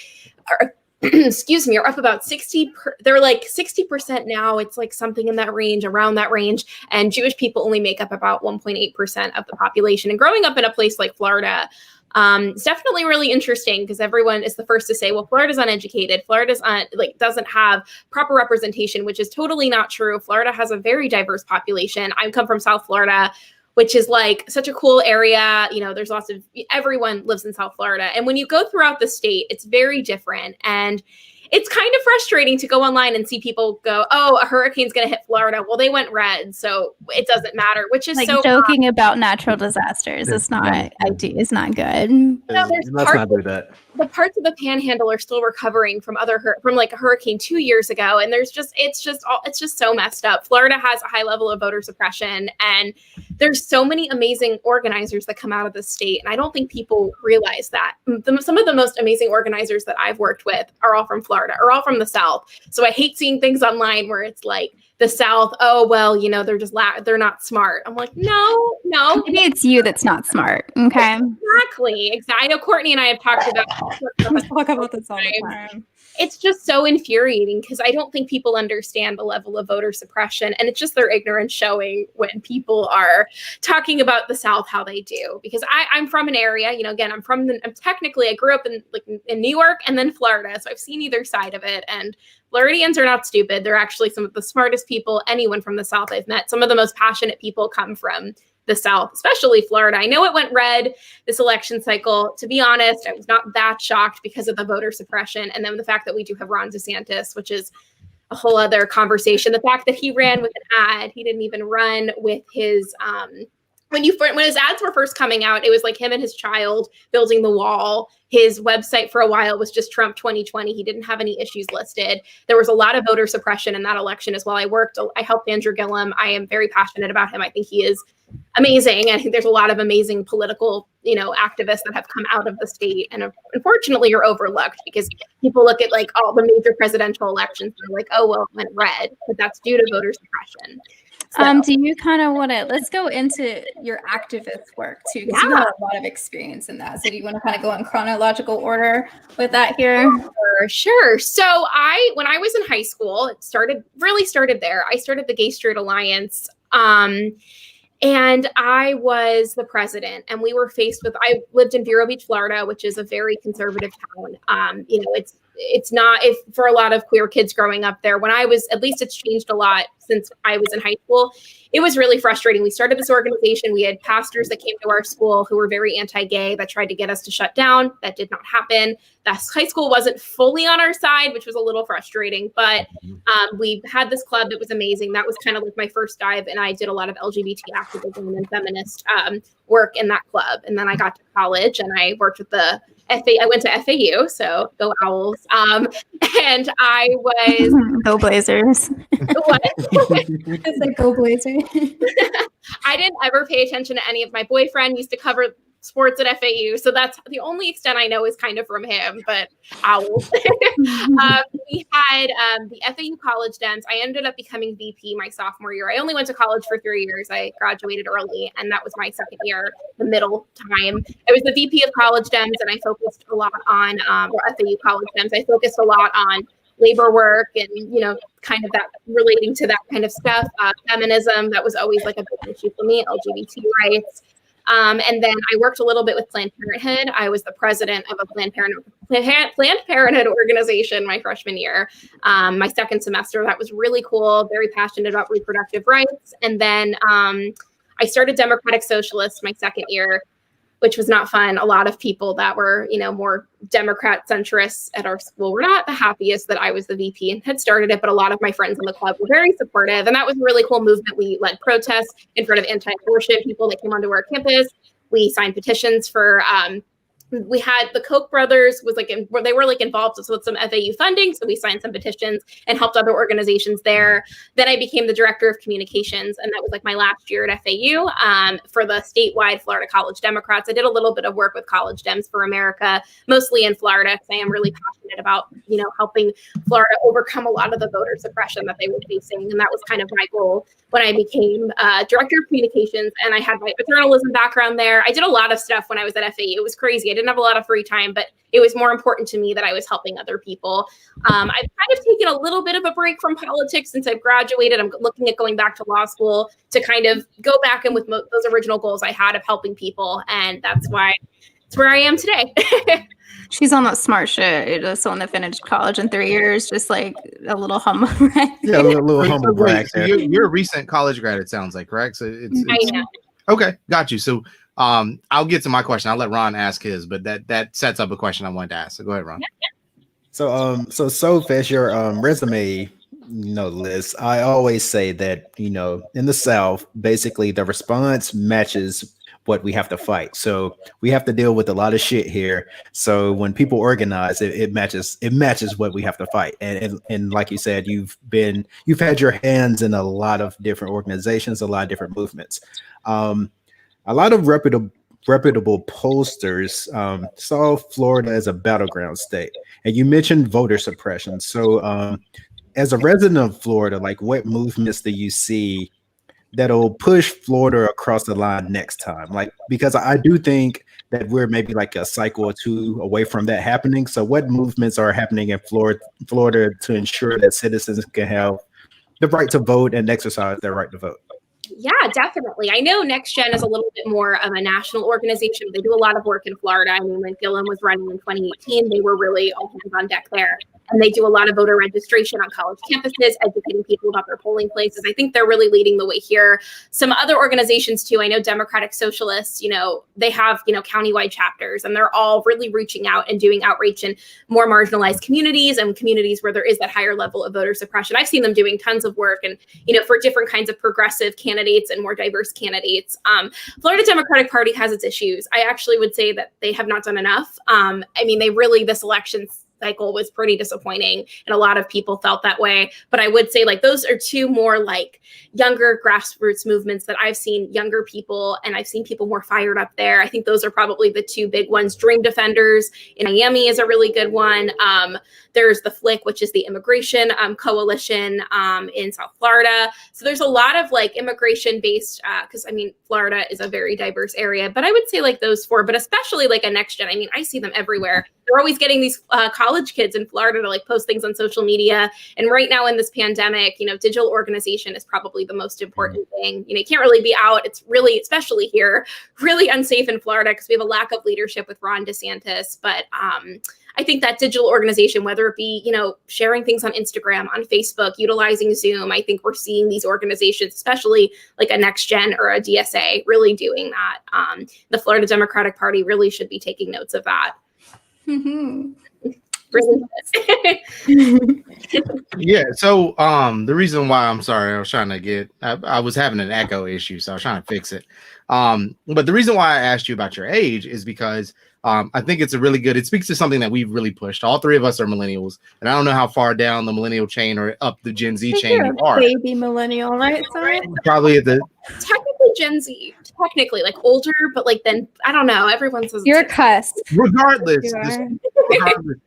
are up about 60. They're like 60% now. It's like something in that range, around that range. And Jewish people only make up about 1.8% of the population. And growing up in a place like Florida, it's definitely really interesting, because everyone is the first to say, well, Florida's uneducated. Florida's doesn't have proper representation, which is totally not true. Florida has a very diverse population. I come from South Florida, which is like such a cool area. There's lots of, everyone lives in South Florida. And when you go throughout the state, it's very different. And it's kind of frustrating to go online and see people go, oh, a hurricane's going to hit Florida. Well, they went red, so it doesn't matter, which is like so joking about natural disasters. It's not good. Let's not do that. the parts of the Panhandle are still recovering from from like a hurricane 2 years ago, and it's just so messed up. Florida has a high level of voter suppression, and there's so many amazing organizers that come out of the state, and I don't think people realize that. Some of the most amazing organizers that I've worked with are all from Florida, or all from the South. So I hate seeing things online where it's like the South, oh well, they're not smart. I'm like, no. Maybe it's you that's not smart. Okay. Exactly. I know Courtney and I have talked about this all the time. It's just so infuriating because I don't think people understand the level of voter suppression, and it's just their ignorance showing when people are talking about the South how they do. Because I'm from an area, again, I grew up in New York and then Florida, so I've seen either side of it. And Floridians are not stupid. They're actually some of the smartest people anyone from the South I've met. Some of the most passionate people come from the South, especially Florida. I know it went red this election cycle. To be honest, I was not that shocked because of the voter suppression. And then the fact that we do have Ron DeSantis, which is a whole other conversation. The fact that he ran with an ad, he didn't even run with his, when his ads were first coming out, it was like him and his child building the wall. His website for a while was just Trump 2020. He didn't have any issues listed. There was a lot of voter suppression in that election as well. I helped Andrew Gillum. I am very passionate about him. I think he is amazing. And I think there's a lot of amazing political, activists that have come out of the state and unfortunately are overlooked because people look at like all the major presidential elections and they're like, oh, well, it went red, but that's due to voter suppression. So, do you kind of want to, let's go into your activist work too, because you have a lot of experience in that. So do you want to kind of go in chronological order with that here? Sure. So when I was in high school, it really started there. I started the Gay Straight Alliance. And I was the president, and we were I lived in Vero Beach, Florida, which is a very conservative town. It's not, if for a lot of queer kids growing up there, at least it's changed a lot since I was in high school. It was really frustrating. We started this organization. We had pastors that came to our school who were very anti-gay that tried to get us to shut down. That did not happen. That high school wasn't fully on our side, which was a little frustrating, but we had this club that was amazing. That was kind of like my first dive, and I did a lot of LGBT activism and feminist work in that club. And then I got to college and I worked with I went to FAU, so go Owls. And I was Go Blazers. What? It's like Go Blazers. I didn't ever pay attention to any of my boyfriend used to cover sports at FAU, so that's the only extent I know is kind of from him, but Owls. We had the FAU College Dems. I ended up becoming VP my sophomore year. I only went to college for 3 years. I graduated early, and that was my second year, the middle time. I was the VP of College Dems, and I focused a lot on, FAU College Dems. I focused a lot on labor work and, kind of that relating to that kind of stuff. Feminism, that was always like a big issue for me, LGBT rights. And then I worked a little bit with Planned Parenthood. I was the president of a Planned Parenthood organization my freshman year. My second semester, that was really cool. Very passionate about reproductive rights. And then I started Democratic Socialist my second year, which was not fun. A lot of people that were, more Democrat centrists at our school were not the happiest that I was the VP and had started it, but a lot of my friends in the club were very supportive. And that was a really cool movement. We led protests in front of anti-abortion people that came onto our campus. We signed petitions for, we had the Koch brothers they were involved with some FAU funding. So we signed some petitions and helped other organizations there. Then I became the director of communications. And that was my last year at FAU for the statewide Florida College Democrats. I did a little bit of work with College Dems for America, mostly in Florida, because I am really passionate about, helping Florida overcome a lot of the voter suppression that they were facing. And that was kind of my goal when I became director of communications. And I had my paternalism background there. I did a lot of stuff when I was at FAU. It was crazy. I didn't have a lot of free time, but it was more important to me that I was helping other people. I've kind of taken a little bit of a break from politics since I've graduated. I'm looking at going back to law school to kind of go back and with those original goals I had of helping people. And that's why it's where I am today. She's on that smart shit. Just someone that finished college in 3 years, just like a little humble brag. Yeah, a little humble brag. So you're a recent college grad, it sounds like, correct? So it's okay, got you. So I'll get to my question. I'll let Ron ask his, but that sets up a question I wanted to ask. So go ahead, Ron. So Soph, as your resume lists, I always say that in the South, basically the response matches what we have to fight. So we have to deal with a lot of shit here. So when people organize, it matches what we have to fight. And like you said, you've had your hands in a lot of different organizations, a lot of different movements. A lot of reputable pollsters saw Florida as a battleground state. And you mentioned voter suppression. So as a resident of Florida, like what movements do you see that'll push Florida across the line next time? Like, because I do think that we're maybe like a cycle or two away from that happening. So what movements are happening in Florida to ensure that citizens can have the right to vote and exercise their right to vote? Yeah, definitely. I know Next Gen is a little bit more of a national organization. They do a lot of work in Florida. I mean, when Gillum was running in 2018, they were really all hands on deck there. And they do a lot of voter registration on college campuses, educating people about their polling places. I think they're really leading the way here. Some other organizations too, I know Democratic Socialists, they have, countywide chapters, and they're all really reaching out and doing outreach in more marginalized communities and communities where there is that higher level of voter suppression. I've seen them doing tons of work and, for different kinds of progressive candidates and more diverse candidates. Florida Democratic Party has its issues. I actually would say that they have not done enough. This election cycle was pretty disappointing, and a lot of people felt that way. But I would say those are two more younger grassroots movements that I've seen younger people, and I've seen people more fired up there. I think those are probably the two big ones. Dream Defenders in Miami is a really good one. There's the FLIC, which is the immigration coalition in South Florida. So there's a lot of immigration based, because Florida is a very diverse area. But I would say those four, but especially a Next Gen. I see them everywhere. They're always getting these college kids in Florida to post things on social media. And right now in this pandemic, digital organization is probably the most important thing. You can't really be out. It's really, especially here, really unsafe in Florida because we have a lack of leadership with Ron DeSantis. But I think that digital organization, whether it be, sharing things on Instagram, on Facebook, utilizing Zoom, I think we're seeing these organizations, especially a Next Gen or a DSA, really doing that. The Florida Democratic Party really should be taking notes of that. Mm-hmm. Yeah. So the reason why I'm sorry, I was having an echo issue, so I was trying to fix it. But the reason why I asked you about your age is because I think it's it speaks to something that we've really pushed. All three of us are millennials, and I don't know how far down the millennial chain or up the Gen Z chain you are. Baby millennial, right? Probably at the technically Gen Z, older, but then I don't know. Everyone says you're a cuss. Regardless,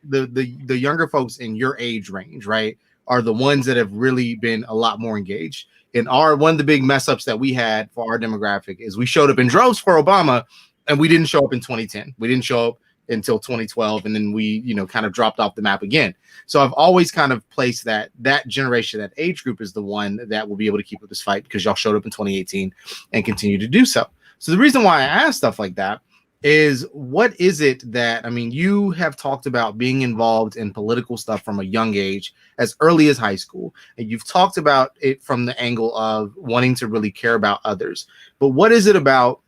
the younger folks in your age range, right, are the ones that have really been a lot more engaged. And one of the big mess ups that we had for our demographic is we showed up in droves for Obama. And we didn't show up in 2010. We didn't show up until 2012. And then we, kind of dropped off the map again. So I've always kind of placed that generation, that age group is the one that will be able to keep up this fight because y'all showed up in 2018 and continue to do so. So the reason why I ask stuff like that is what is it that, you have talked about being involved in political stuff from a young age, as early as high school. And you've talked about it from the angle of wanting to really care about others. But what is it about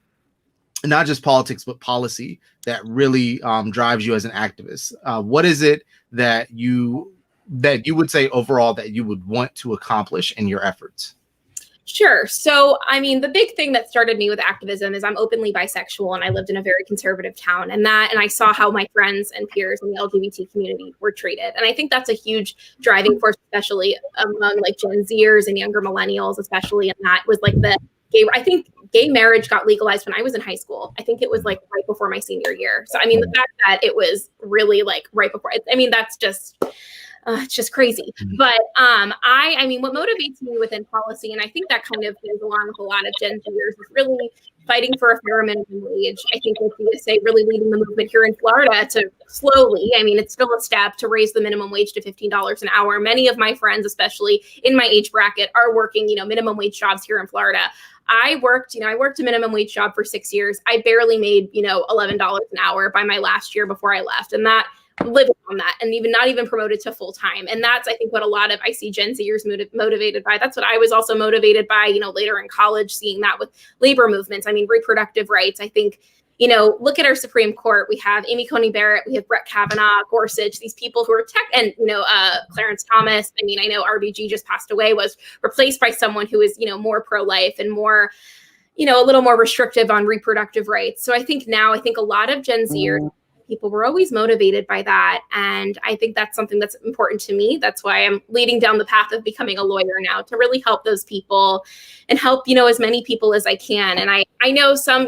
not just politics, but policy that really drives you as an activist? What is it that you would say overall that you would want to accomplish in your efforts? Sure. So, the big thing that started me with activism is I'm openly bisexual, and I lived in a very conservative town, and I saw how my friends and peers in the LGBT community were treated. And I think that's a huge driving force, especially among Gen Zers and younger millennials, especially. And that was I think gay marriage got legalized when I was in high school. I think it was right before my senior year. So, the fact that it was really right before, that's just, it's just crazy. But what motivates me within policy, and I think that kind of goes along with a lot of Gen Zers, is really fighting for a fair minimum wage. I think with DSA really leading the movement here in Florida to slowly, it's still a step to raise the minimum wage to $15 an hour. Many of my friends, especially in my age bracket, are working, minimum wage jobs here in Florida. I worked a minimum wage job for 6 years. I barely made, $11 an hour by my last year before I left. And that living on that, and not even promoted to full time. And that's, I think, what I see Gen Zers motivated by. That's what I was also motivated by, later in college, seeing that with labor movements. Reproductive rights. I think, look at our Supreme Court. We have Amy Coney Barrett, we have Brett Kavanaugh, Gorsuch, these people who are and Clarence Thomas. I know RBG just passed away, was replaced by someone who is, more pro-life and more, a little more restrictive on reproductive rights. So I think a lot of Gen Zers, people were always motivated by that. And I think that's something that's important to me. That's why I'm leading down the path of becoming a lawyer now, to really help those people and help, as many people as I can. And I know some,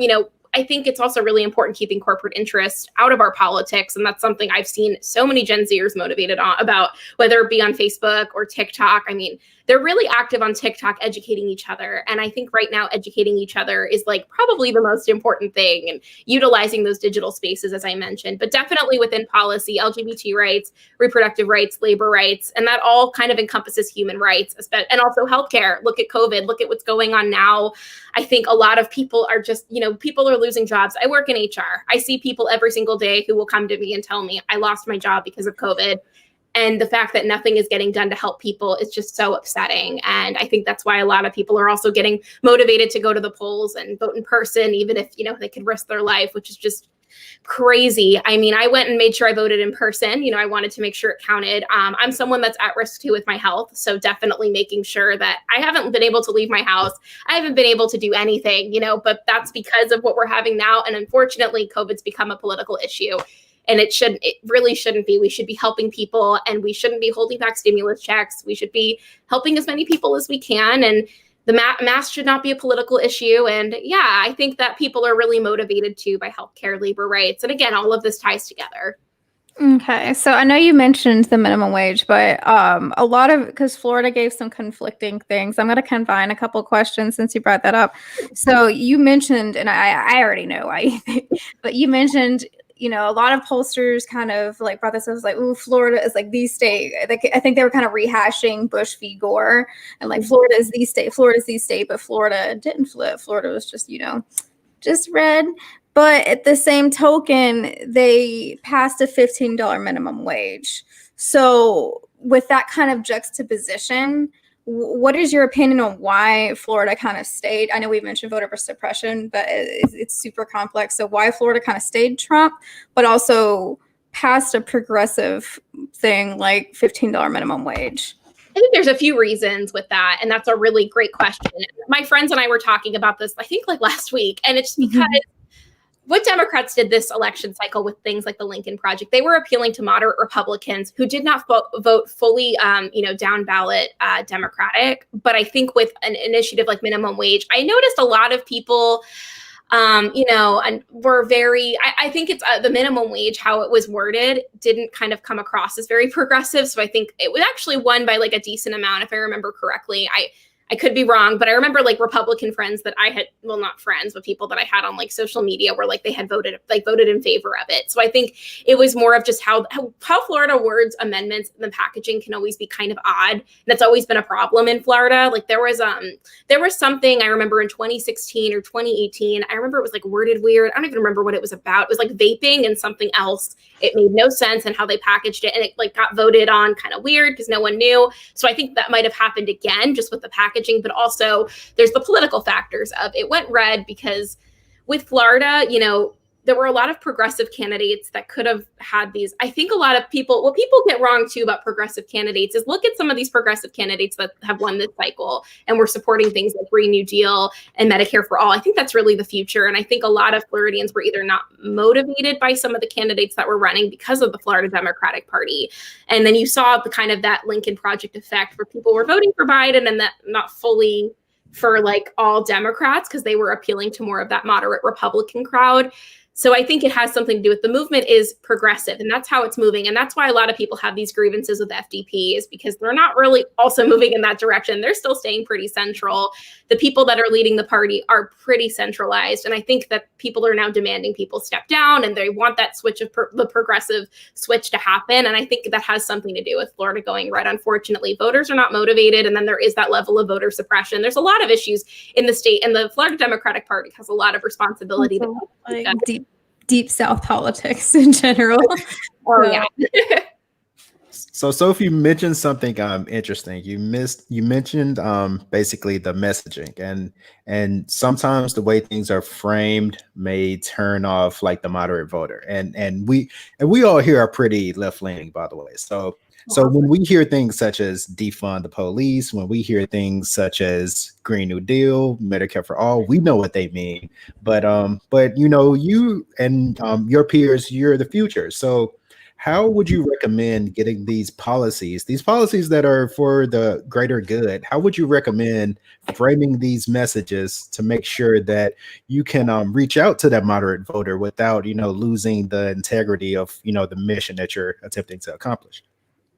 I think it's also really important keeping corporate interest out of our politics. And that's something I've seen so many Gen Zers motivated about, whether it be on Facebook or TikTok. I mean, they're really active on TikTok educating each other. And I think right now educating each other is like probably the most important thing, and utilizing those digital spaces, as I mentioned, but definitely within policy, LGBT rights, reproductive rights, labor rights, and that all kind of encompasses human rights, and also healthcare. Look at COVID, look at what's going on now. I think a lot of people are just, people are losing jobs. I work in HR. I see people every single day who will come to me and tell me I lost my job because of COVID. And the fact that nothing is getting done to help people is just so upsetting. And I think that's why a lot of people are also getting motivated to go to the polls and vote in person, even if, they could risk their life, which is just crazy. I mean, I went and made sure I voted in person. I wanted to make sure it counted. I'm someone that's at risk too with my health. So definitely making sure that I haven't been able to leave my house. I haven't been able to do anything, but that's because of what we're having now. And unfortunately, COVID's become a political issue. And it really shouldn't be. We should be helping people, and we shouldn't be holding back stimulus checks. We should be helping as many people as we can. And the mask should not be a political issue. And yeah, I think that people are really motivated too by healthcare, labor rights. And again, all of this ties together. Okay. So I know you mentioned the minimum wage, but because Florida gave some conflicting things, I'm going to combine a couple questions since you brought that up. So you mentioned, and I already know why you think, but you mentioned, a lot of pollsters kind of like brought this up as like, ooh, Florida is like the state. I think they were kind of rehashing Bush v. Gore, and like Florida is the state, but Florida didn't flip. Florida was just, just red. But at the same token, they passed a $15 minimum wage. So with that kind of juxtaposition, what is your opinion on why Florida kind of stayed? I know we mentioned voter suppression, but it's super complex. So why Florida kind of stayed Trump, but also passed a progressive thing like $15 minimum wage? I think there's a few reasons with that. And that's a really great question. My friends and I were talking about this, I think like last week. And it's because what Democrats did this election cycle with things like the Lincoln Project, they were appealing to moderate Republicans who did not vote fully, down ballot Democratic. But I think with an initiative like minimum wage, I noticed a lot of people, and were very, I think it's the minimum wage, how it was worded, didn't kind of come across as very progressive. So I think it was actually won by like a decent amount, if I remember correctly. I could be wrong, but I remember like Republican friends that I had, well, not friends, but people that I had on like social media were like, they had voted in favor of it. So I think it was more of just how Florida words amendments and the packaging can always be kind of odd. And that's always been a problem in Florida. Like there was something I remember in 2016 or 2018. I remember it was like worded weird. I don't even remember what it was about. It was like vaping and something else. It made no sense in how they packaged it. And it like got voted on kind of weird because no one knew. So I think that might have happened again, just with the packaging. But also there's the political factors of it went red because with Florida, there were a lot of progressive candidates that could have had these. I think a lot of people, what people get wrong too about progressive candidates is look at some of these progressive candidates that have won this cycle and we're supporting things like Green New Deal and Medicare for All. I think that's really the future. And I think a lot of Floridians were either not motivated by some of the candidates that were running because of the Florida Democratic Party. And then you saw the kind of that Lincoln Project effect where people were voting for Biden and that not fully for like all Democrats because they were appealing to more of that moderate Republican crowd. So I think it has something to do with the movement is progressive, and that's how it's moving. And that's why a lot of people have these grievances with FDP is because they're not really also moving in that direction. They're still staying pretty central. The people that are leading the party are pretty centralized. And I think that people are now demanding people step down and they want that switch of the progressive switch to happen. And I think that has something to do with Florida going red. Unfortunately, voters are not motivated. And then there is that level of voter suppression. There's a lot of issues in the state, and the Florida Democratic Party has a lot of responsibility. Like deep South politics in general. Oh yeah. So Sophie, you mentioned something interesting. You mentioned basically the messaging and sometimes the way things are framed may turn off like the moderate voter. And we all here are pretty left leaning, by the way. So So when we hear things such as defund the police, when we hear things such as Green New Deal, Medicare for all, we know what they mean. But you and your peers, you're the future. So how would you recommend getting these policies that are for the greater good? How would you recommend framing these messages to make sure that you can reach out to that moderate voter without, losing the integrity of, the mission that you're attempting to accomplish?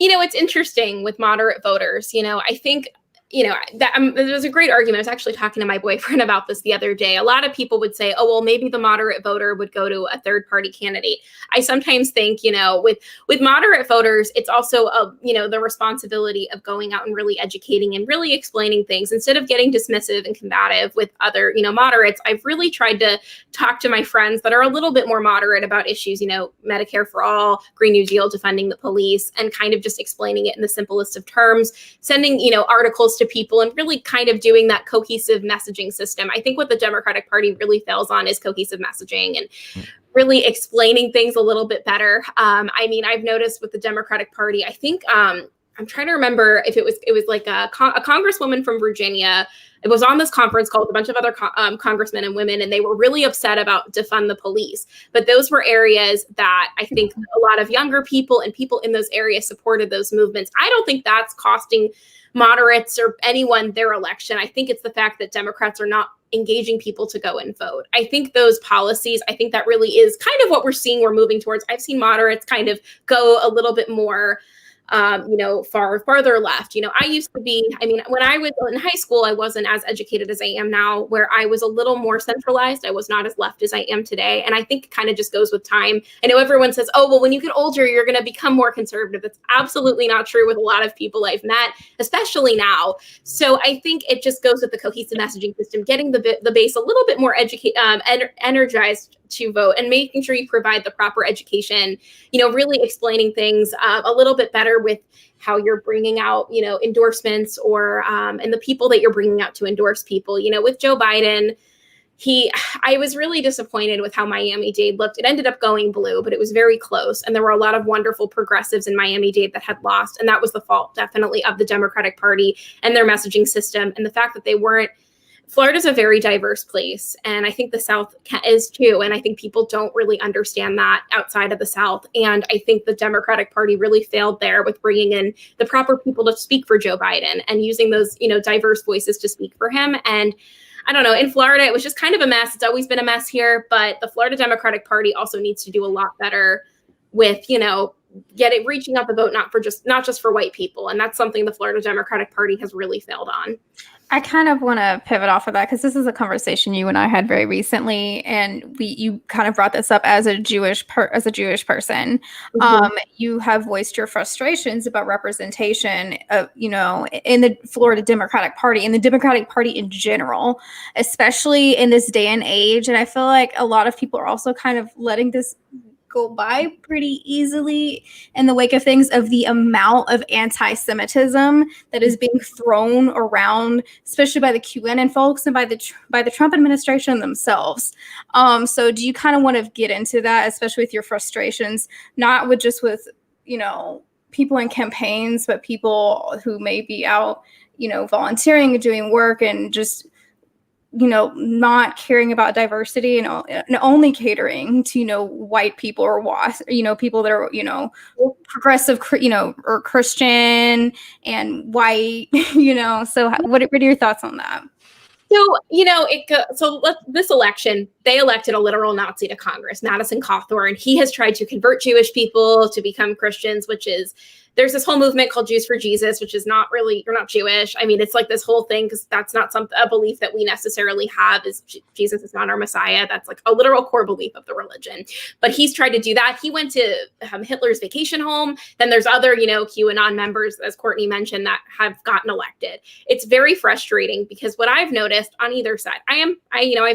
It's interesting with moderate voters. I think, that there was a great argument. I was actually talking to my boyfriend about this the other day. A lot of people would say, oh, well, maybe the moderate voter would go to a third party candidate. I sometimes think, with moderate voters, it's also, the responsibility of going out and really educating and really explaining things instead of getting dismissive and combative with other, moderates. I've really tried to talk to my friends that are a little bit more moderate about issues, Medicare for all, Green New Deal, defunding the police, and kind of just explaining it in the simplest of terms, sending, articles to people and really kind of doing that cohesive messaging system. I think what the Democratic Party really fails on is cohesive messaging and really explaining things a little bit better. I've noticed with the Democratic Party, I think I'm trying to remember if it was like a congresswoman from Virginia. It was on this conference call with a bunch of other congressmen and women, and they were really upset about defund the police. But those were areas that I think a lot of younger people and people in those areas supported those movements. I don't think that's costing moderates or anyone their election. I think it's the fact that Democrats are not engaging people to go and vote. I think those policies, I think that really is kind of what we're seeing we're moving towards. I've seen moderates kind of go a little bit more farther left. I used to be, when I was in high school, I wasn't as educated as I am now, where I was a little more centralized. I was not as left as I am today. And I think it kind of just goes with time. I know everyone says, oh, well, when you get older, you're going to become more conservative. That's absolutely not true with a lot of people I've met, especially now. So I think it just goes with the cohesive messaging system, getting the base a little bit more energized to vote and making sure you provide the proper education, really explaining things a little bit better with how you're bringing out, endorsements or and the people that you're bringing out to endorse people. With Joe Biden, I was really disappointed with how Miami-Dade looked. It ended up going blue, but it was very close. And there were a lot of wonderful progressives in Miami-Dade that had lost. And that was the fault definitely of the Democratic Party and their messaging system. And the fact that they weren't. Florida's a very diverse place, and I think the South is too. And I think people don't really understand that outside of the South. And I think the Democratic Party really failed there with bringing in the proper people to speak for Joe Biden and using those, diverse voices to speak for him. And I don't know, in Florida, it was just kind of a mess. It's always been a mess here, but the Florida Democratic Party also needs to do a lot better with, reaching out the vote, not just for white people. And that's something the Florida Democratic Party has really failed on. I kind of want to pivot off of that because this is a conversation you and I had very recently, and you kind of brought this up as a Jewish person. Mm-hmm. You have voiced your frustrations about representation of, in the Florida Democratic Party and the Democratic Party in general, especially in this day and age. And I feel like a lot of people are also kind of letting this go by pretty easily in the wake of things, of the amount of anti-Semitism that is being thrown around, especially by the QAnon folks and by the Trump administration themselves. So do you kind of want to get into that, especially with your frustrations, not with people in campaigns, but people who may be out, volunteering and doing work and just not caring about diversity and only catering to, white people or people that are, progressive, or Christian and white, so what are your thoughts on that? So, this election, they elected a literal Nazi to Congress, Madison Cawthorn. He has tried to convert Jewish people to become Christians, there's this whole movement called Jews for Jesus, which is not really, you're not Jewish. It's like this whole thing, because that's not a belief that we necessarily have, is Jesus is not our Messiah. That's like a literal core belief of the religion. But he's tried to do that. He went to Hitler's vacation home. Then there's other, QAnon members, as Courtney mentioned, that have gotten elected. It's very frustrating because what I've noticed on either side, I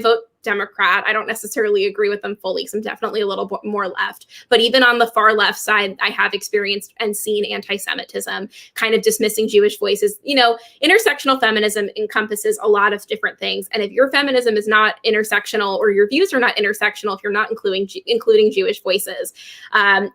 vote Democrat. I don't necessarily agree with them fully because I'm definitely a little bit more left. But even on the far left side, I have experienced and seen anti-Semitism, kind of dismissing Jewish voices. You know, intersectional feminism encompasses a lot of different things. And if your feminism is not intersectional, or your views are not intersectional, if you're not including Jewish voices,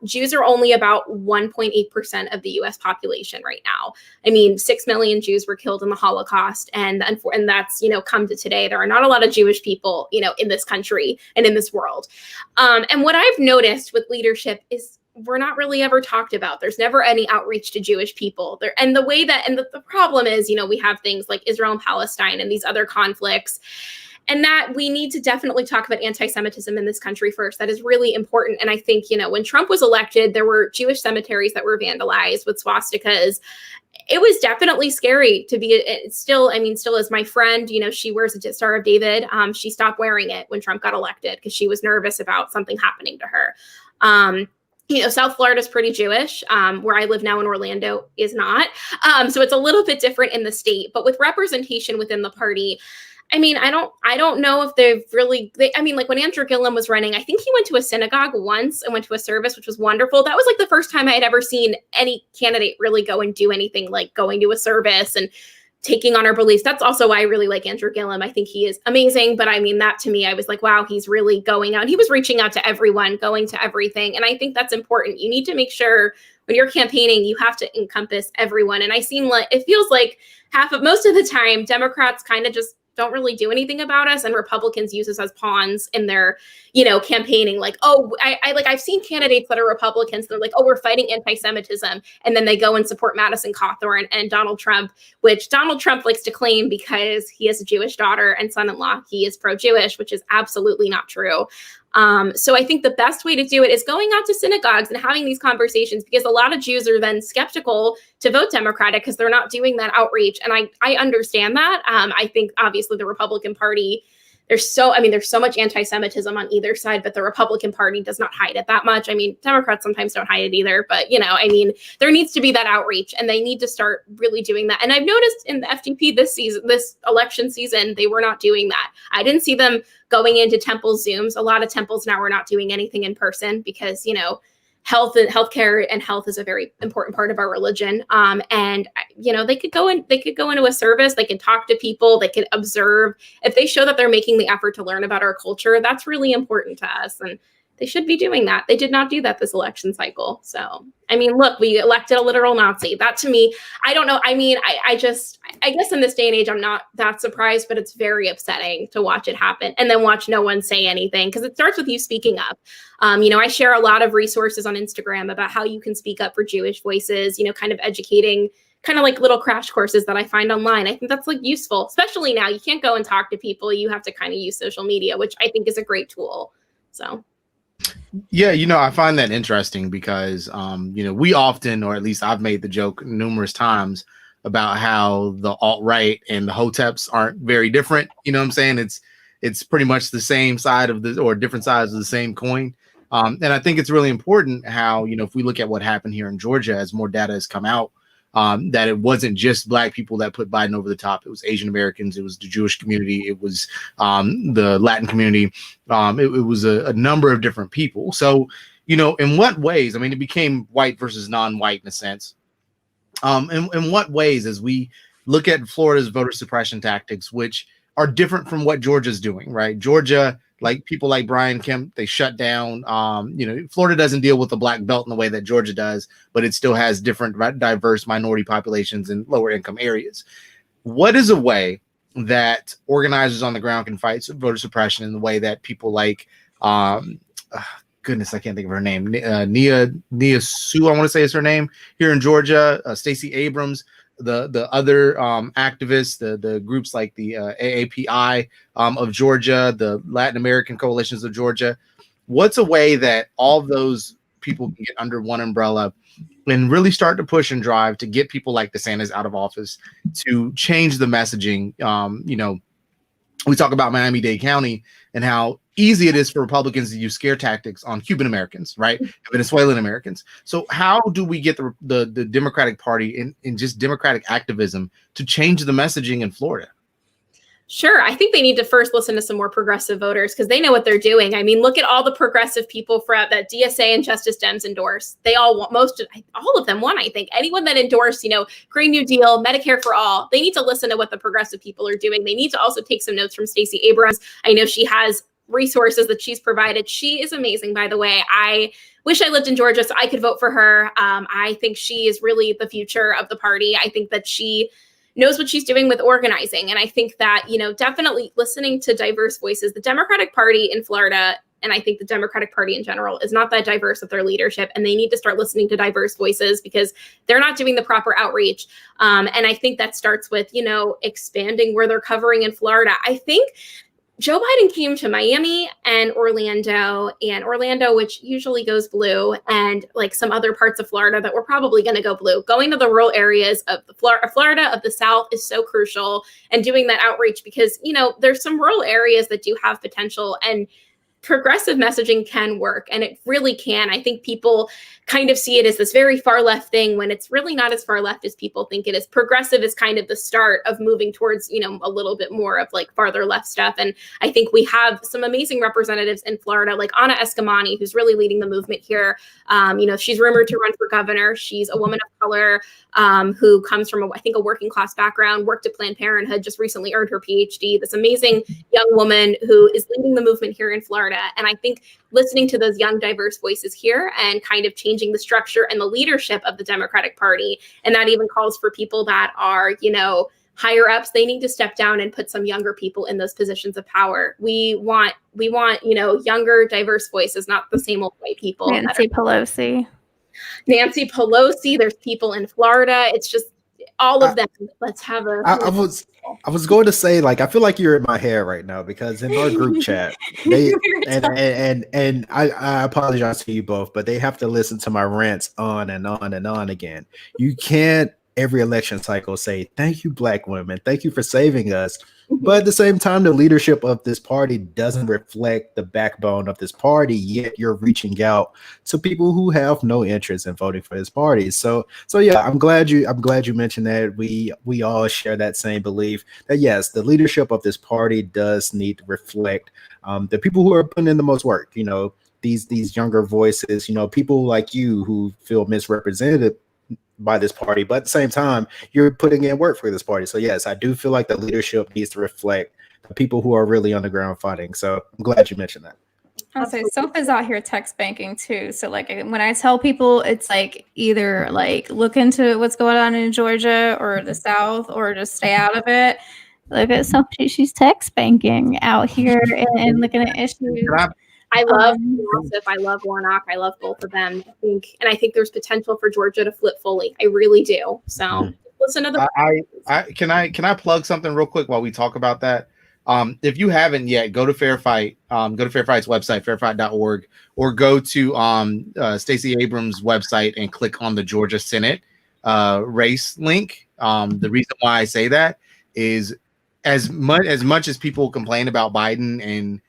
Jews are only about 1.8% of the US population right now. I mean, 6 million Jews were killed in the Holocaust. And that's, you know, come to today. There are not a lot of Jewish people, you know, in this country and in this world. And what I've noticed with leadership is we're not really ever talked about. There's never any outreach to Jewish people there. And the problem is, you know, we have things like Israel and Palestine and these other conflicts, and that we need to definitely talk about anti-Semitism in this country first. That is really important. And I think, you know, when Trump was elected, there were Jewish cemeteries that were vandalized with swastikas. It was definitely scary to be still as my friend, you know, she wears a Star of David. She stopped wearing it when Trump got elected because she was nervous about something happening to her. You know, South Florida is pretty Jewish. Where I live now in Orlando is not. So it's a little bit different in the state, but with representation within the party, I mean, I don't know if they've really, like when Andrew Gillum was running, I think he went to a synagogue once and went to a service, which was wonderful. That was like the first time I had ever seen any candidate really go and do anything like going to a service and taking on our beliefs. That's also why I really like Andrew Gillum. I think he is amazing. But I mean, that to me, I was like, wow, he's really going out. He was reaching out to everyone, going to everything. And I think that's important. You need to make sure when you're campaigning, you have to encompass everyone. And it feels like most of the time, Democrats kind of just don't really do anything about us, and Republicans use us as pawns in their, you know, campaigning. Like, oh, I've seen candidates that are Republicans. They're like, oh, we're fighting anti-Semitism, and then they go and support Madison Cawthorn and Donald Trump, which Donald Trump likes to claim because he has a Jewish daughter and son-in-law. He is pro-Jewish, which is absolutely not true. So I think the best way to do it is going out to synagogues and having these conversations, because a lot of Jews are then skeptical to vote Democratic because they're not doing that outreach. And I understand that. I think obviously the Republican Party, there's so much anti-Semitism on either side, but the Republican Party does not hide it that much. I mean, Democrats sometimes don't hide it either, but you know, I mean, there needs to be that outreach, and they need to start really doing that. And I've noticed in the FDP this election season, they were not doing that. I didn't see them going into temple Zooms. A lot of temples now are not doing anything in person because, you know, healthcare and health is a very important part of our religion. And you know, they could go into a service, they can talk to people, they can observe. If they show that they're making the effort to learn about our culture, that's really important to us. And they should be doing that. They did not do that this election cycle. So, I mean, look, we elected a literal Nazi. That to me, I don't know. I mean, I guess in this day and age, I'm not that surprised, but it's very upsetting to watch it happen and then watch no one say anything, because it starts with you speaking up. You know, I share a lot of resources on Instagram about how you can speak up for Jewish voices, you know, kind of educating, kind of like little crash courses that I find online. I think that's like useful, especially now. You can't go and talk to people. You have to kind of use social media, which I think is a great tool. So. Yeah, you know, I find that interesting because, you know, we often, or at least I've made the joke numerous times about how the alt-right and the hoteps aren't very different. You know what I'm saying? It's pretty much the same side of or different sides of the same coin. And I think it's really important how, you know, if we look at what happened here in Georgia, as more data has come out, that it wasn't just Black people that put Biden over the top. It was Asian Americans. It was the Jewish community. It was the Latin community. It was a number of different people. So, you know, in what ways? I mean, it became white versus non-white in a sense. In what ways, as we look at Florida's voter suppression tactics, which are different from what Georgia's doing, right? Georgia, like people like Brian Kemp, they shut down. You know, Florida doesn't deal with the black belt in the way that Georgia does, but it still has different diverse minority populations in lower income areas. What is a way that organizers on the ground can fight voter suppression in the way that people like, goodness, I can't think of her name, Nia Sue, I want to say is her name, here in Georgia, Stacey Abrams, the other activists, the groups like the AAPI of Georgia, the Latin American coalitions of Georgia. What's a way that all of those people can get under one umbrella and really start to push and drive to get people like DeSantis out of office, to change the messaging? You know, we talk about Miami-Dade County and how easy it is for Republicans to use scare tactics on Cuban Americans, right? Venezuelan Americans. So how do we get the Democratic Party in just democratic activism to change the messaging in Florida? Sure. I think they need to first listen to some more progressive voters because they know what they're doing. I mean, look at all the progressive people that DSA and Justice Dems endorse. They all want, all of them won, I think. Anyone that endorsed, Green New Deal, Medicare for all, they need to listen to what the progressive people are doing. They need to also take some notes from Stacey Abrams. I know she has resources that she's provided. She is amazing, by the way. I wish I lived in Georgia so I could vote for her. I think she is really the future of the party. I think that she knows what she's doing with organizing. And I think that, definitely listening to diverse voices, the Democratic Party in Florida, and I think the Democratic Party in general is not that diverse with their leadership. And they need to start listening to diverse voices because they're not doing the proper outreach. And I think that starts with, expanding where they're covering in Florida. I think Joe Biden came to Miami and Orlando, which usually goes blue, and like some other parts of Florida that were probably going to go blue. Going to the rural areas of the Florida of the South is so crucial, and doing that outreach because, there's some rural areas that do have potential, and progressive messaging can work, and it really can. I think people kind of see it as this very far left thing when it's really not as far left as people think it is. Progressive is kind of the start of moving towards, a little bit more of like farther left stuff. And I think we have some amazing representatives in Florida, like Anna Escamani, who's really leading the movement here. She's rumored to run for governor. She's a woman of color who comes from, a working class background, worked at Planned Parenthood, just recently earned her PhD. This amazing young woman who is leading the movement here in Florida. And I think listening to those young, diverse voices here and kind of changing the structure and the leadership of the Democratic Party, and that even calls for people that are, higher ups, they need to step down and put some younger people in those positions of power. We want, younger, diverse voices, not the same old white people. Nancy Pelosi. There's people in Florida. It's just all of them. Let's have a. I was going to say, I feel like you're in my hair right now because in our group chat, they and I apologize to you both, but they have to listen to my rants on and on and on again. You can't every election cycle say, thank you, Black women. Thank you for saving us. But at the same time, the leadership of this party doesn't reflect the backbone of this party, yet you're reaching out to people who have no interest in voting for this party. So yeah, I'm glad you mentioned that. We all share that same belief that yes, the leadership of this party does need to reflect the people who are putting in the most work, these younger voices, people like you who feel misrepresented by this party, but at the same time, you're putting in work for this party. So yes, I do feel like the leadership needs to reflect the people who are really on the ground fighting. So I'm glad you mentioned that. I'll say Soph is out here text banking too. So when I tell people, it's either look into what's going on in Georgia or the South or just stay out of it. Look at Soph, she's text banking out here and looking at issues. I love Joseph. I love Warnock. I love both of them. I think there's potential for Georgia to flip fully. I really do. So listen to the. Can I plug something real quick while we talk about that? If you haven't yet, go to Fair Fight. Go to Fair Fight's website, fairfight.org, or go to Stacey Abrams' website and click on the Georgia Senate race link. The reason why I say that is as much as people complain about Biden and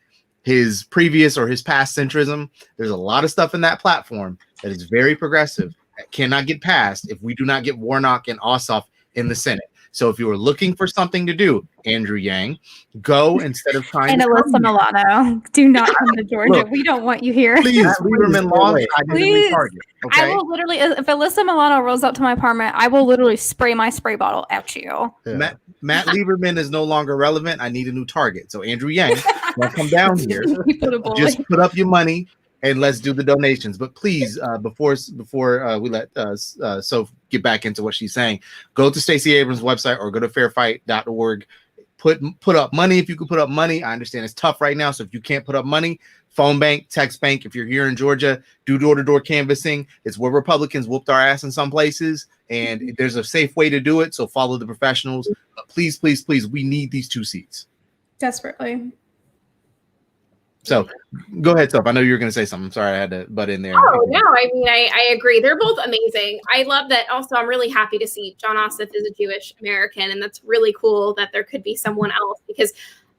his previous or his past centrism, there's a lot of stuff in that platform that is very progressive that cannot get passed if we do not get Warnock and Ossoff in the Senate. So if you were looking for something to do, Andrew Yang, go instead of trying and Alyssa Milano. Do not come to Georgia. Look, we don't want you here. Please, Lieberman launch identity target. Okay? I will literally, if Alyssa Milano rolls up to my apartment, I will literally spray my spray bottle at you. Yeah. Matt Lieberman is no longer relevant. I need a new target. So Andrew Yang, come down here. Just put up your money and let's do the donations. But please, before we let Soph get back into what she's saying, go to Stacey Abrams' website or go to fairfight.org. Put up money if you can put up money. I understand it's tough right now. So if you can't put up money, phone bank, text bank. If you're here in Georgia, do door-to-door canvassing. It's where Republicans whooped our ass in some places, and there's a safe way to do it. So follow the professionals. But please, please, please, we need these 2 seats Desperately. So go ahead, Soph. I know you were going to say something. I'm sorry, I had to butt in there. Oh, no. I mean, I agree. They're both amazing. I love that. Also, I'm really happy to see Jon Ossoff is a Jewish American, and that's really cool that there could be someone else because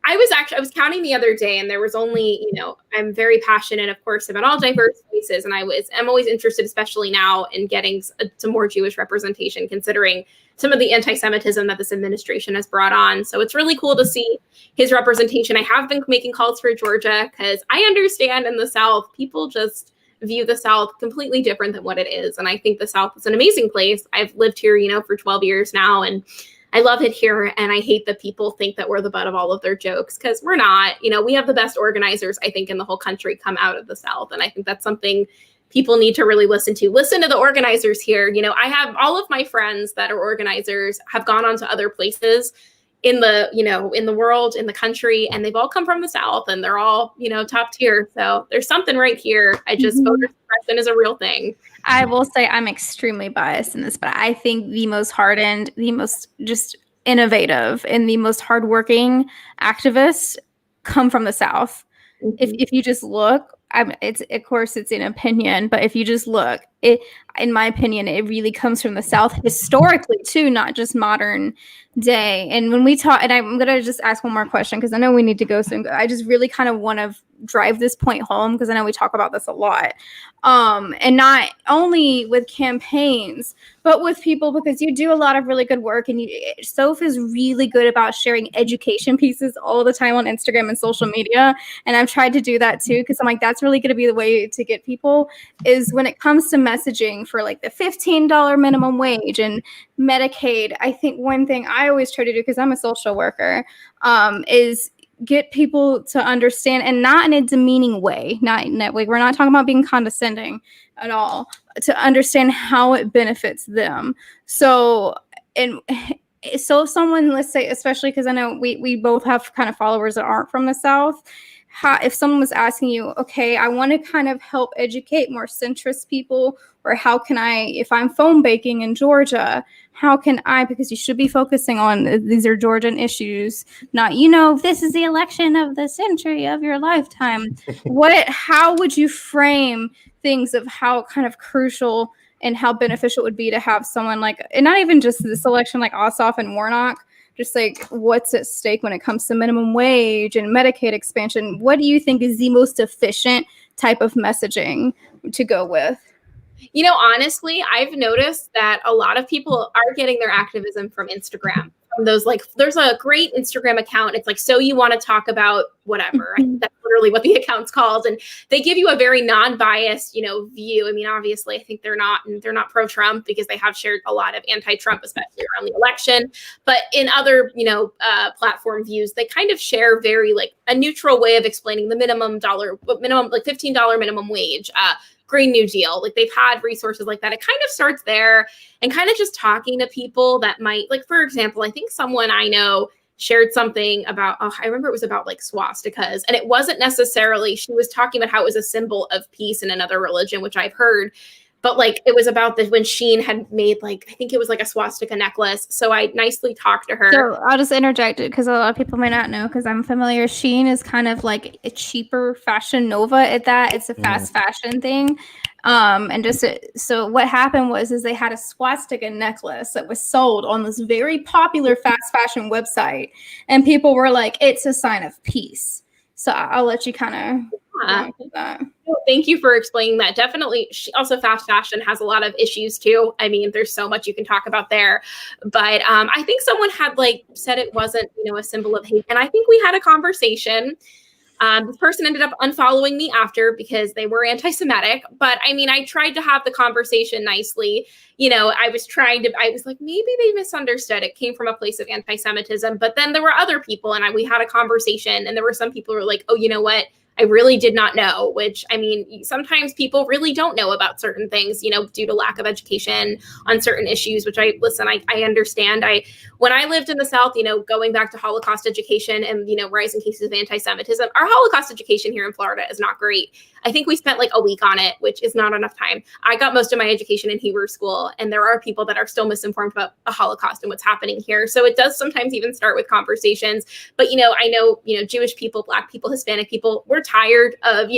I was counting the other day, and there was only, I'm very passionate, of course, about all diverse voices, and I'm always interested, especially now, in getting some more Jewish representation, considering some of the anti-Semitism that this administration has brought on. So it's really cool to see his representation. I have been making calls for Georgia because I understand in the South, people just view the South completely different than what it is. And I think the South is an amazing place. I've lived here, for 12 years now, and I love it here. And I hate that people think that we're the butt of all of their jokes, because we're not. We have the best organizers, I think, in the whole country come out of the South. And I think that's something people need to really listen to. Listen to the organizers here. I have all of my friends that are organizers have gone on to other places in the, in the world, in the country, and they've all come from the South, and they're all, top tier. So there's something right here. Voter suppression is a real thing. I will say I'm extremely biased in this, but I think the most hardened, the most just innovative, and the most hardworking activists come from the South. Mm-hmm. If you just look, it's of course it's an opinion, but if you just look, in my opinion, it really comes from the South historically too, not just modern day. And when we talk, and I'm gonna just ask one more question because I know we need to go soon. I just really kind of want to drive this point home because I know we talk about this a lot, and not only with campaigns but with people, because you do a lot of really good work, and Soph is really good about sharing education pieces all the time on Instagram and social media, and I've tried to do that too because I'm like, that's really going to be the way to get people, is when it comes to messaging for like the $15 minimum wage and Medicaid. I think one thing I always try to do, because I'm a social worker, is get people to understand, and not in a demeaning way, not in that way. We're not talking about being condescending at all, to understand how it benefits them. So if someone, let's say, especially because I know we both have kind of followers that aren't from the South, if someone was asking you, okay, I want to kind of help educate more centrist people, or how can I, if I'm phone baking in Georgia, how can I, because you should be focusing on, these are Georgian issues, not, this is the election of the century of your lifetime. How would you frame things of how kind of crucial and how beneficial it would be to have someone like, and not even just this election, like Ossoff and Warnock, just like what's at stake when it comes to minimum wage and Medicaid expansion? What do you think is the most efficient type of messaging to go with? Honestly, I've noticed that a lot of people are getting their activism from Instagram. From those, like, there's a great Instagram account. It's like, so you want to talk about whatever. Mm-hmm. That's literally what the account's called. And they give you a very non-biased, view. I mean, obviously, I think they're not pro-Trump, because they have shared a lot of anti-Trump, especially around the election. But in other, platform views, they kind of share very like a neutral way of explaining the minimum like $15 minimum wage, Green New Deal. Like, they've had resources like that. It kind of starts there, and kind of just talking to people that might, like, for example, I think someone I know shared something about, I remember it was about like swastikas, and it wasn't necessarily, she was talking about how it was a symbol of peace in another religion, which I've heard, but like it was about when Shein had made, like, I think it was like a swastika necklace. So I nicely talked to her. So I'll just interject it because a lot of people may not know, because I'm familiar. Shein is kind of like a cheaper Fashion Nova at that. It's a fast fashion thing. So what happened was they had a swastika necklace that was sold on this very popular fast fashion website, and people were like, it's a sign of peace. So I'll let you kind of that. Thank you for explaining that. Definitely. Also, fast fashion has a lot of issues too. I mean, there's so much you can talk about there, but I think someone had said it wasn't, a symbol of hate. And I think we had a conversation. This person ended up unfollowing me after because they were anti-Semitic. But I mean, I tried to have the conversation nicely. I was like, maybe they misunderstood. It came from a place of anti-Semitism. But then there were other people, and we had a conversation, and there were some people who were like, oh, you know what? I really did not know, which, I mean, sometimes people really don't know about certain things, due to lack of education on certain issues, which I understand. When I lived in the South, going back to Holocaust education and, rising cases of anti-Semitism, our Holocaust education here in Florida is not great. I think we spent like a week on it, which is not enough time. I got most of my education in Hebrew school, and there are people that are still misinformed about the Holocaust and what's happening here. So it does sometimes even start with conversations. But, I know, Jewish people, Black people, Hispanic people, we're tired of,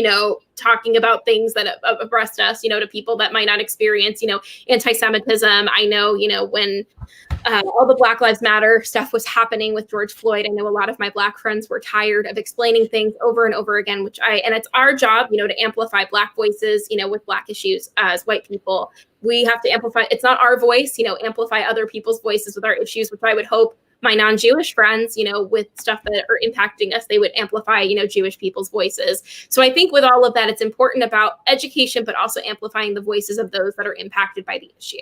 talking about things that oppressed us, to people that might not experience, anti-Semitism. I know, when all the Black Lives Matter stuff was happening with George Floyd. I know a lot of my Black friends were tired of explaining things over and over again, and it's our job, to amplify Black voices, with Black issues as white people. We have to amplify. It's not our voice, amplify other people's voices with our issues, which I would hope my non-Jewish friends, with stuff that are impacting us, they would amplify, Jewish people's voices. So I think with all of that, it's important about education, but also amplifying the voices of those that are impacted by the issue.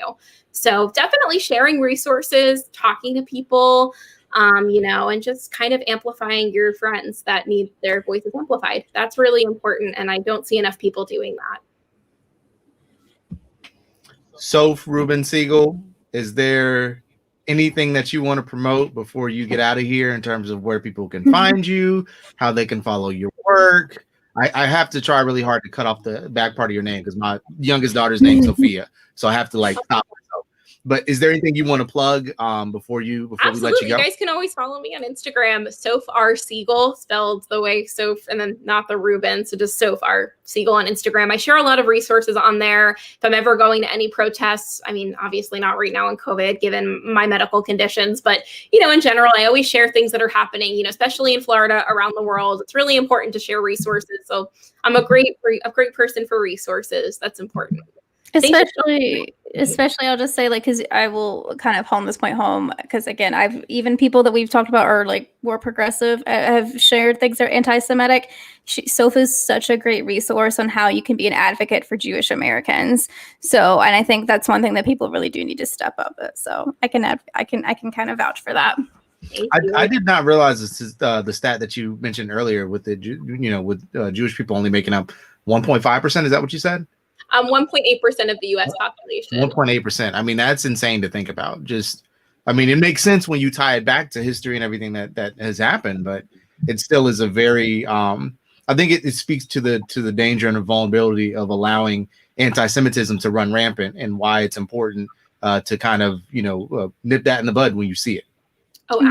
So definitely sharing resources, talking to people, and just kind of amplifying your friends that need their voices amplified. That's really important. And I don't see enough people doing that. Soph Rubin-Siegel, is there anything that you want to promote before you get out of here in terms of where people can find you, how they can follow your work? I have to try really hard to cut off the back part of your name because my youngest daughter's name is Sophia, so I have to stop myself. But is there anything you want to plug before we let you go? You guys can always follow me on Instagram, Soph R. Siegel, spelled the way Soph and then not the Rubin. So just Soph R. Siegel on Instagram. I share a lot of resources on there. If I'm ever going to any protests, obviously not right now in COVID, given my medical conditions, but in general, I always share things that are happening, especially in Florida, around the world. It's really important to share resources. So I'm a great person for resources. That's important. Especially I'll just say, because I will kind of hone this point home, because again, even people that we've talked about are more progressive have shared things that are anti-Semitic. Soph is such a great resource on how you can be an advocate for Jewish Americans. So, and I think that's one thing that people really do need to step up. So I can kind of vouch for that. I did not realize this is the stat that you mentioned earlier with Jewish people only making up 1.5%. Is that what you said? 1.8% of the U.S. population. 1.8%. That's insane to think about. It makes sense when you tie it back to history and everything that has happened, but it still is a very, I think it speaks to the danger and the vulnerability of allowing anti-Semitism to run rampant and why it's important to kind of, nip that in the bud when you see it. Oh,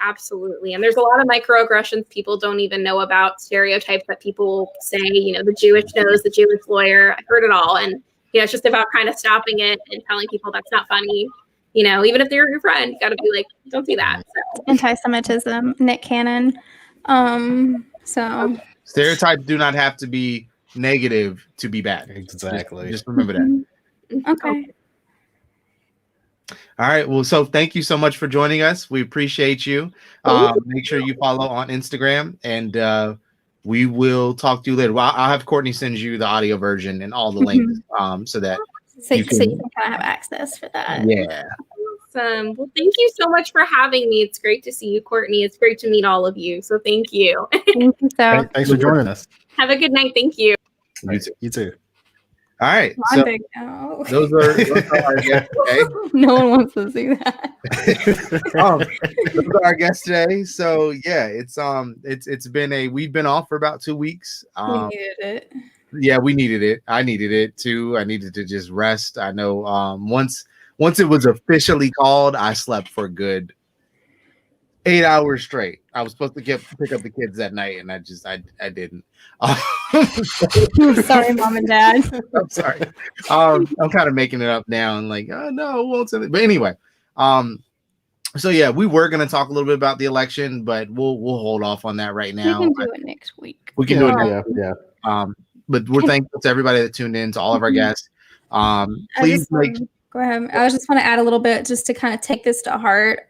absolutely. And there's a lot of microaggressions people don't even know about, stereotypes that people say, the Jewish nose, the Jewish lawyer. I've heard it all. And, it's just about kind of stopping it and telling people that's not funny. Even if they're your friend, you got to be like, don't do that. So. Anti-Semitism, Nick Cannon. So stereotypes do not have to be negative to be bad. Exactly. Just remember that. Okay. All right. Well, so thank you so much for joining us. We appreciate you. Make sure you follow on Instagram, and we will talk to you later. Well, I'll have Courtney send you the audio version and all the links so that you can kind of have access for that. Yeah. Awesome. Well, thank you so much for having me. It's great to see you, Courtney. It's great to meet all of you. So thank you. Thank you, so. Thanks for joining us. Have a good night. Thank you. You too. All right. So those are our guests today. No one wants to see that. Those are our guests today. So yeah, we've been off for about 2 weeks. We needed it. Yeah, we needed it. I needed it too. I needed to just rest. I know once it was officially called, I slept for a good 8 hours straight. I was supposed to pick up the kids that night, and I didn't. Sorry, Mom and Dad. I'm sorry. I'm kind of making it up now and oh no, won't say it. But anyway, so yeah, we were gonna talk a little bit about the election, but we'll hold off on that right now. We can do it next week. We can do it next week. Yeah. But we're thankful to everybody that tuned in, to all of our guests. Please go ahead. I just want to add a little bit just to kind of take this to heart.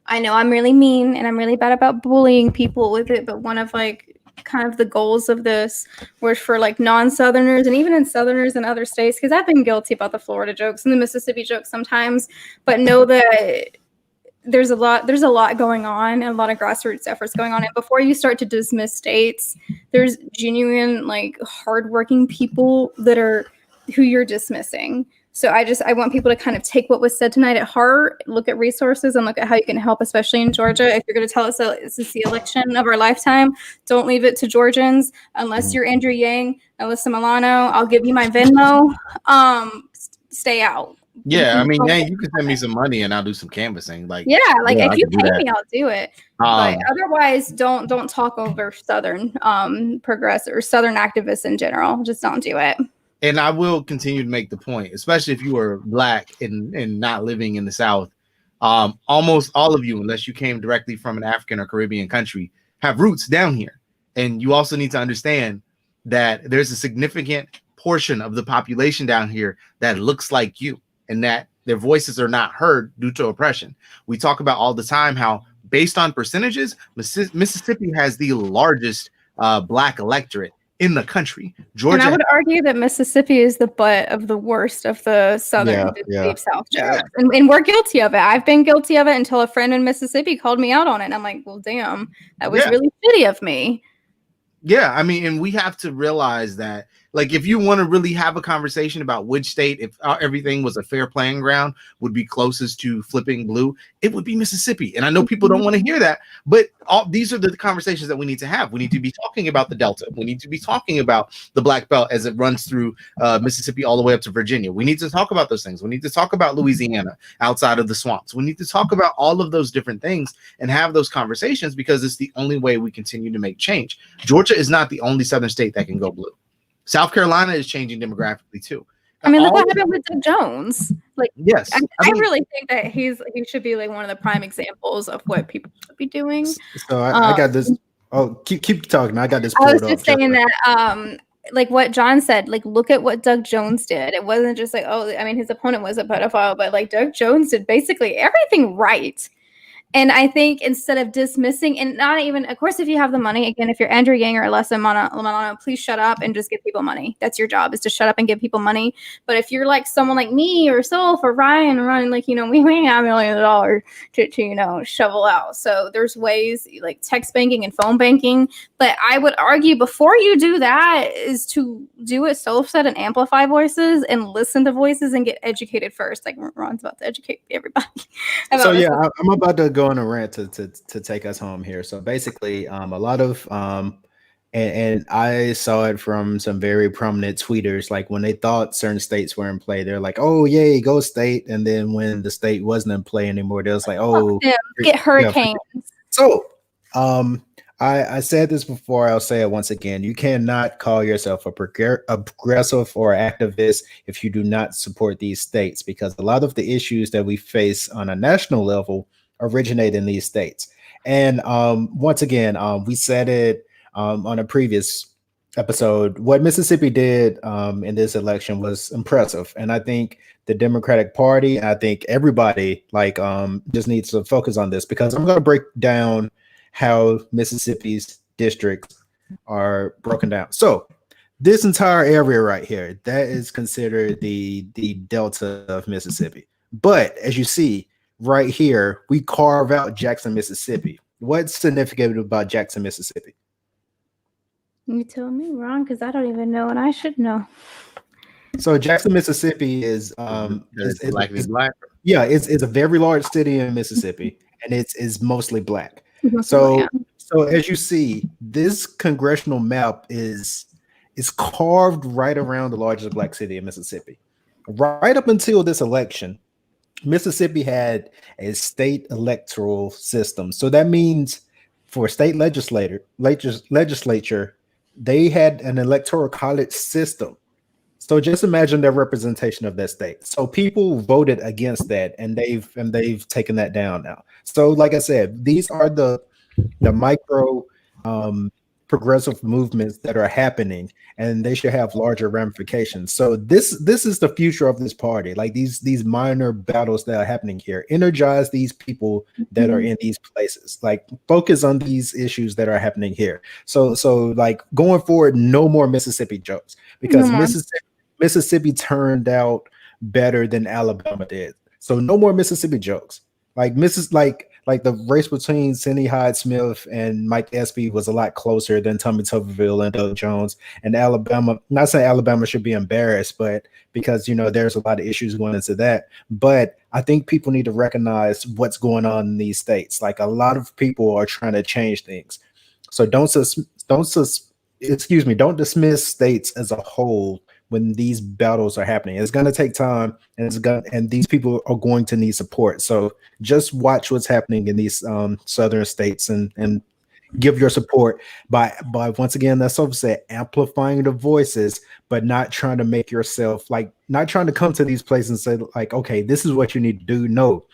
I know I'm really mean and I'm really bad about bullying people with it, but one of kind of the goals of this was for non-Southerners and even in Southerners in other states, because I've been guilty about the Florida jokes and the Mississippi jokes sometimes, but know that there's a lot going on and a lot of grassroots efforts going on. And before you start to dismiss states, there's genuine hardworking people who you're dismissing. So I want people to kind of take what was said tonight at heart, look at resources, and look at how you can help, especially in Georgia. If you're going to tell us that this is the election of our lifetime, don't leave it to Georgians. Unless you're Andrew Yang, Alyssa Milano, I'll give you my Venmo. Stay out. Yeah, you can send me some money and I'll do some canvassing. If you pay me, I'll do it. But otherwise, don't talk over Southern progressive or Southern activists in general. Just don't do it. and I will continue to make the point, especially if you are Black and not living in the South. Almost all of you, unless you came directly from an African or Caribbean country, have roots down here. And you also need to understand that there's a significant portion of the population down here that looks like you, and that their voices are not heard due to oppression. We talk about all the time how, based on percentages, Mississippi has the largest Black electorate in the country. Georgia, and I would argue that Mississippi is the butt of the worst of the Southern Deep South jokes. And we're guilty of it. I've been guilty of it until a friend in Mississippi called me out on it. And I'm like, well, damn, that was really shitty of me. Yeah, I mean, and we have to realize that, like, if you want to really have a conversation about which state, if everything was a fair playing ground, would be closest to flipping blue, it would be Mississippi. And I know people don't want to hear that, but these are the conversations that we need to have. We need to be talking about the Delta. We need to be talking about the Black Belt as it runs through Mississippi all the way up to Virginia. We need to talk about those things. We need to talk about Louisiana outside of the swamps. We need to talk about all of those different things and have those conversations, because it's the only way we continue to make change. Georgia is not the only Southern state that can go blue. South Carolina is changing demographically too. I mean, look what happened with Doug Jones. Like, yes, I really think that he should be like one of the prime examples of what people should be doing. So I got this. Oh, keep talking. I got this. I was just saying that, like what John said, like, look at what Doug Jones did. It wasn't just like, oh, I mean, his opponent was a pedophile, but like Doug Jones did basically everything right. And I think instead of dismissing, and not even, of course, if you have the money, again, if you're Andrew Yang or Alessa Milano, please shut up and just give people money. That's your job, is to shut up and give people money. But if you're like someone like me or Soph or Ryan, like, you know, we ain't have millions of dollars to you know, shovel out. So there's ways like text banking and phone banking. But I would argue before you do that is to do what Soph said and amplify voices and listen to voices and get educated first. Like Ron's about to educate everybody. So yeah, I'm about to go on a rant to take us home here. So basically, a lot of and I saw it from some very prominent tweeters. Like when they thought certain states were in play, they're like, "Oh yay, go state!" And then when the state wasn't in play anymore, they was like, "Oh, get hurricanes." So I said this before, I'll say it once again. You cannot call yourself a progressive or activist if you do not support these states, because a lot of the issues that we face on a national level originate in these states. And once again, we said it on a previous episode, what Mississippi did in this election was impressive. And I think the Democratic Party, I think everybody just needs to focus on this, because I'm going to break down how Mississippi's districts are broken down. So this entire area right here, that is considered the Delta of Mississippi. But as you see right here, we carve out Jackson, Mississippi. What's significant about Jackson, Mississippi? You tell me, Ron, because I don't even know, and I should know. So Jackson, Mississippi is black. Yeah, it's a very large city in Mississippi, and it's mostly black. So as you see, this congressional map is carved right around the largest black city in Mississippi. Right up until this election, Mississippi had a state electoral system. So that means for state legislature, they had an electoral college system. So just imagine their representation of that state. So people voted against that, and they've taken that down now. So like I said, these are the micro progressive movements that are happening, and they should have larger ramifications. So this is the future of this party. Like these minor battles that are happening here, energize these people that are in these places. Like focus on these issues that are happening here. So like going forward, no more Mississippi jokes, because Mississippi turned out better than Alabama did. So no more Mississippi jokes. Like the race between Sidney Hyde-Smith and Mike Espy was a lot closer than Tommy Tuberville and Doug Jones. And Alabama, not saying Alabama should be embarrassed, but because, there's a lot of issues going into that. But I think people need to recognize what's going on in these states. Like a lot of people are trying to change things. So don't dismiss states as a whole when these battles are happening. It's going to take time, and these people are going to need support. So just watch what's happening in these southern states and give your support by once again, that's what I said, amplifying the voices, but not trying to make yourself like, not trying to come to these places and say like, okay, this is what you need to do. No,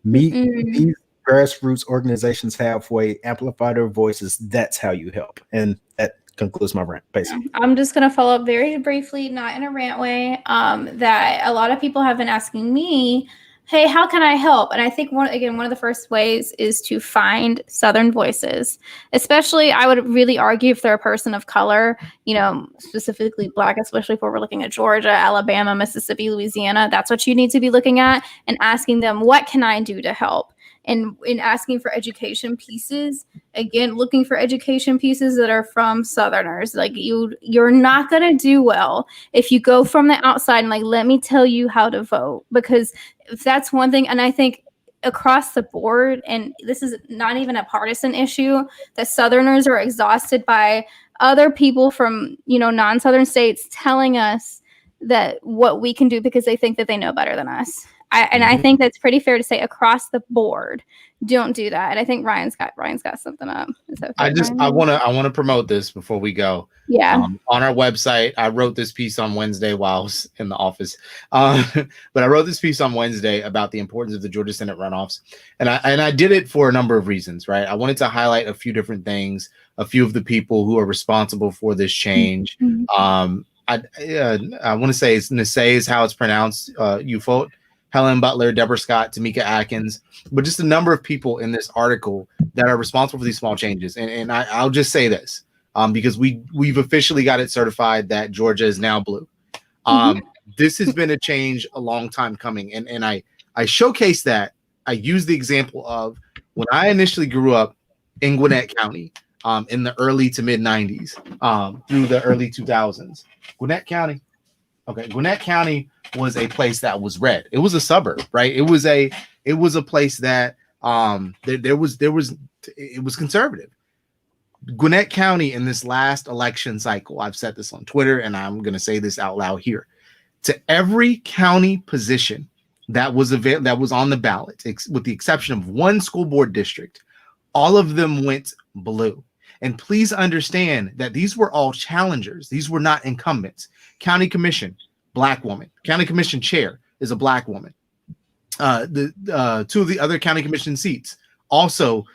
these grassroots organizations halfway amplify their voices. That's how you help. And that concludes my rant, basically. I'm just going to follow up very briefly, not in a rant way, that a lot of people have been asking me, hey, how can I help? And I think one of the first ways is to find Southern voices, especially I would really argue if they're a person of color, specifically Black, especially if we're looking at Georgia, Alabama, Mississippi, Louisiana. That's what you need to be looking at and asking them, what can I do to help? And in asking for education pieces, again, looking for education pieces that are from Southerners. Like you're not going to do well if you go from the outside and like, let me tell you how to vote, because if that's one thing. And I think across the board, and this is not even a partisan issue, that Southerners are exhausted by other people from, non-Southern states telling us that what we can do because they think that they know better than us. I think that's pretty fair to say across the board. Don't do that. And I think Ryan's got something up. I want to promote this before we go. Yeah. On our website, I wrote this piece on Wednesday while I was in the office. But I wrote this piece on Wednesday about the importance of the Georgia Senate runoffs, and I did it for a number of reasons. Right. I wanted to highlight a few different things, a few of the people who are responsible for this change. I want to say Nisei is how it's pronounced. You vote. Helen Butler, Deborah Scott, Tamika Atkins, but just a number of people in this article that are responsible for these small changes. And I'll just say this, because we've officially got it certified that Georgia is now blue. This has been a change a long time coming. And I showcase that. I use the example of when I initially grew up in Gwinnett County in the early to mid 90s through the early 2000s. Gwinnett County was a place that was red. It was a suburb, right? It was a place that it was conservative. Gwinnett County in this last election cycle, I've said this on Twitter and I'm going to say this out loud here. To every county position that was on the ballot, with the exception of one school board district, all of them went blue. And please understand that these were all challengers. These were not incumbents. County Commission, Black woman. County Commission chair is a Black woman. The two of the other County Commission seats, also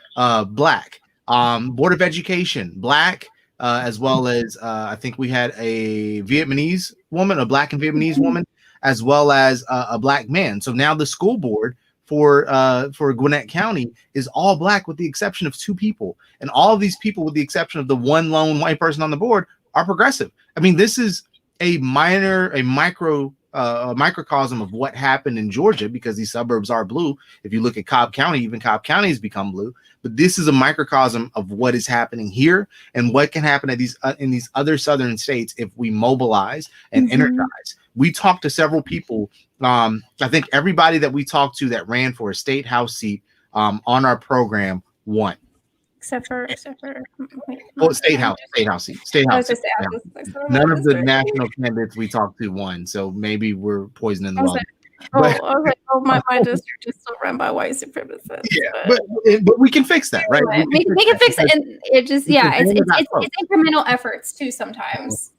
Black. Board of Education, Black, as well as I think we had a Vietnamese woman, a Black and Vietnamese woman, as well as a Black man. So now the school board for Gwinnett County is all Black with the exception of two people. And all of these people, with the exception of the one lone white person on the board, are progressive. I mean, this is a microcosm of what happened in Georgia, because these suburbs are blue. If you look at Cobb County, even Cobb County has become blue. But this is a microcosm of what is happening here and what can happen at in these other southern states if we mobilize and energize. We talked to several people. I think everybody that we talked to that ran for a state house seat on our program won. Except for state house seat. None of the national candidates we talked to won, so maybe we're poisoning the well. My district is still run by white supremacists. Yeah, but we can fix that, right? We can fix it, and it just it's incremental efforts too sometimes.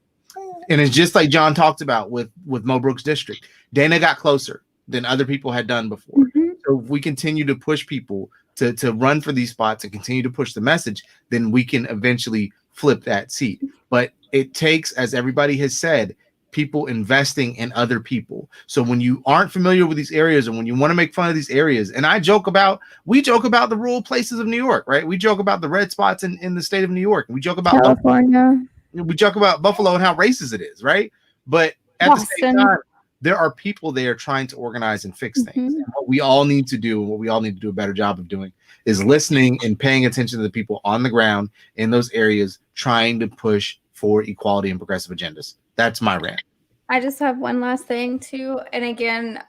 And it's just like John talked about with Mo Brooks' district. Dana got closer than other people had done before. So if we continue to push people to run for these spots and continue to push the message, then we can eventually flip that seat. But it takes, as everybody has said, people investing in other people. So when you aren't familiar with these areas, and when you want to make fun of these areas, and we joke about the rural places of New York, right? We joke about the red spots in the state of New York. We joke about California. We joke about Buffalo and how racist it is, right? But at the same time, there are people there trying to organize and fix things. And what we all need to do, and what we all need to do a better job of doing, is listening and paying attention to the people on the ground in those areas trying to push for equality and progressive agendas. That's my rant. I just have one last thing too. And again,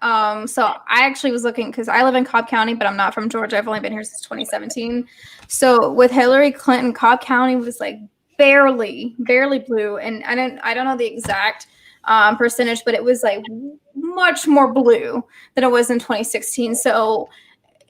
so I actually was looking, because I live in Cobb County, but I'm not from Georgia. I've only been here since 2017. So with Hillary Clinton, Cobb County was like barely blue. And I don't know the exact percentage, but it was like much more blue than it was in 2016. So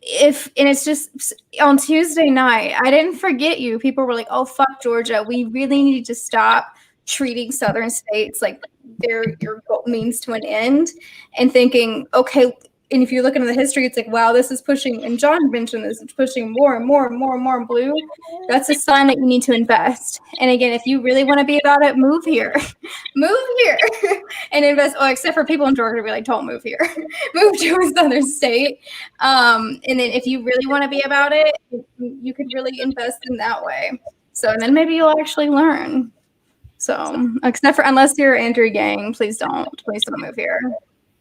it's just on Tuesday night, I didn't forget you. People were like, oh, fuck Georgia. We really need to stop treating southern states like they're your means to an end, and thinking, okay, and if you look into the history, it's like, wow, this is pushing, and John mentioned this, it's pushing more and more and more and more blue. That's a sign that you need to invest. And again, if you really want to be about it, move here. Move here and invest. Oh, except for people in Georgia, we like, don't move here. Move to a southern state. And then if you really want to be about it, you could really invest in that way. So then maybe you'll actually learn. So except for, unless you're Andrew Yang, please don't move here.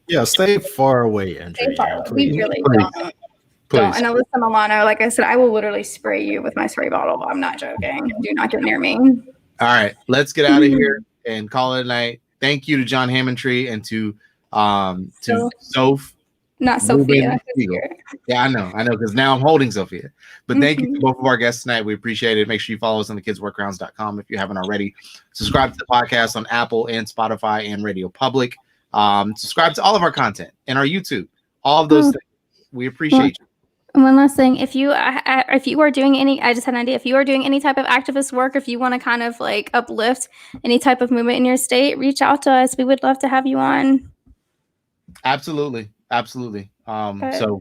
Yeah, stay far away, Andrew. We really don't. And Alyssa Milano, like I said, I will literally spray you with my spray bottle. I'm not joking. Do not get near me. All right, let's get out of here and call it a night. Thank you to John Hammontree and to Soph. Not Sophia. Yeah, I know, because now I'm holding Sophia. But thank you to both of our guests tonight. We appreciate it. Make sure you follow us on thekidsworkarounds.com if you haven't already. Subscribe to the podcast on Apple and Spotify and Radio Public. Subscribe to all of our content and our YouTube. All of those things. We appreciate you. One last thing, if you are doing any, I just had an idea. If you are doing any type of activist work, if you want to kind of like uplift any type of movement in your state, reach out to us. We would love to have you on. Absolutely. So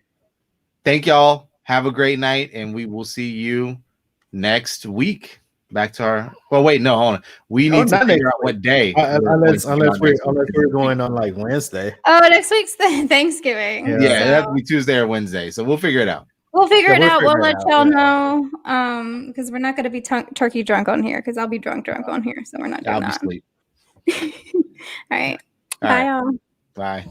thank y'all. Have a great night, and we will see you next week. Back to our. Well, wait, no, hold on. We need to figure out what day. Unless we're going on like Wednesday. Oh, next week's Thanksgiving. Yeah, it has to be Tuesday or Wednesday. So we'll figure it out. We'll figure it out. We'll let y'all know. Because we're not going to be turkey drunk on here. Because I'll be drunk on here. So we're not doing that. I'll be asleep. All right. Bye, y'all. Bye.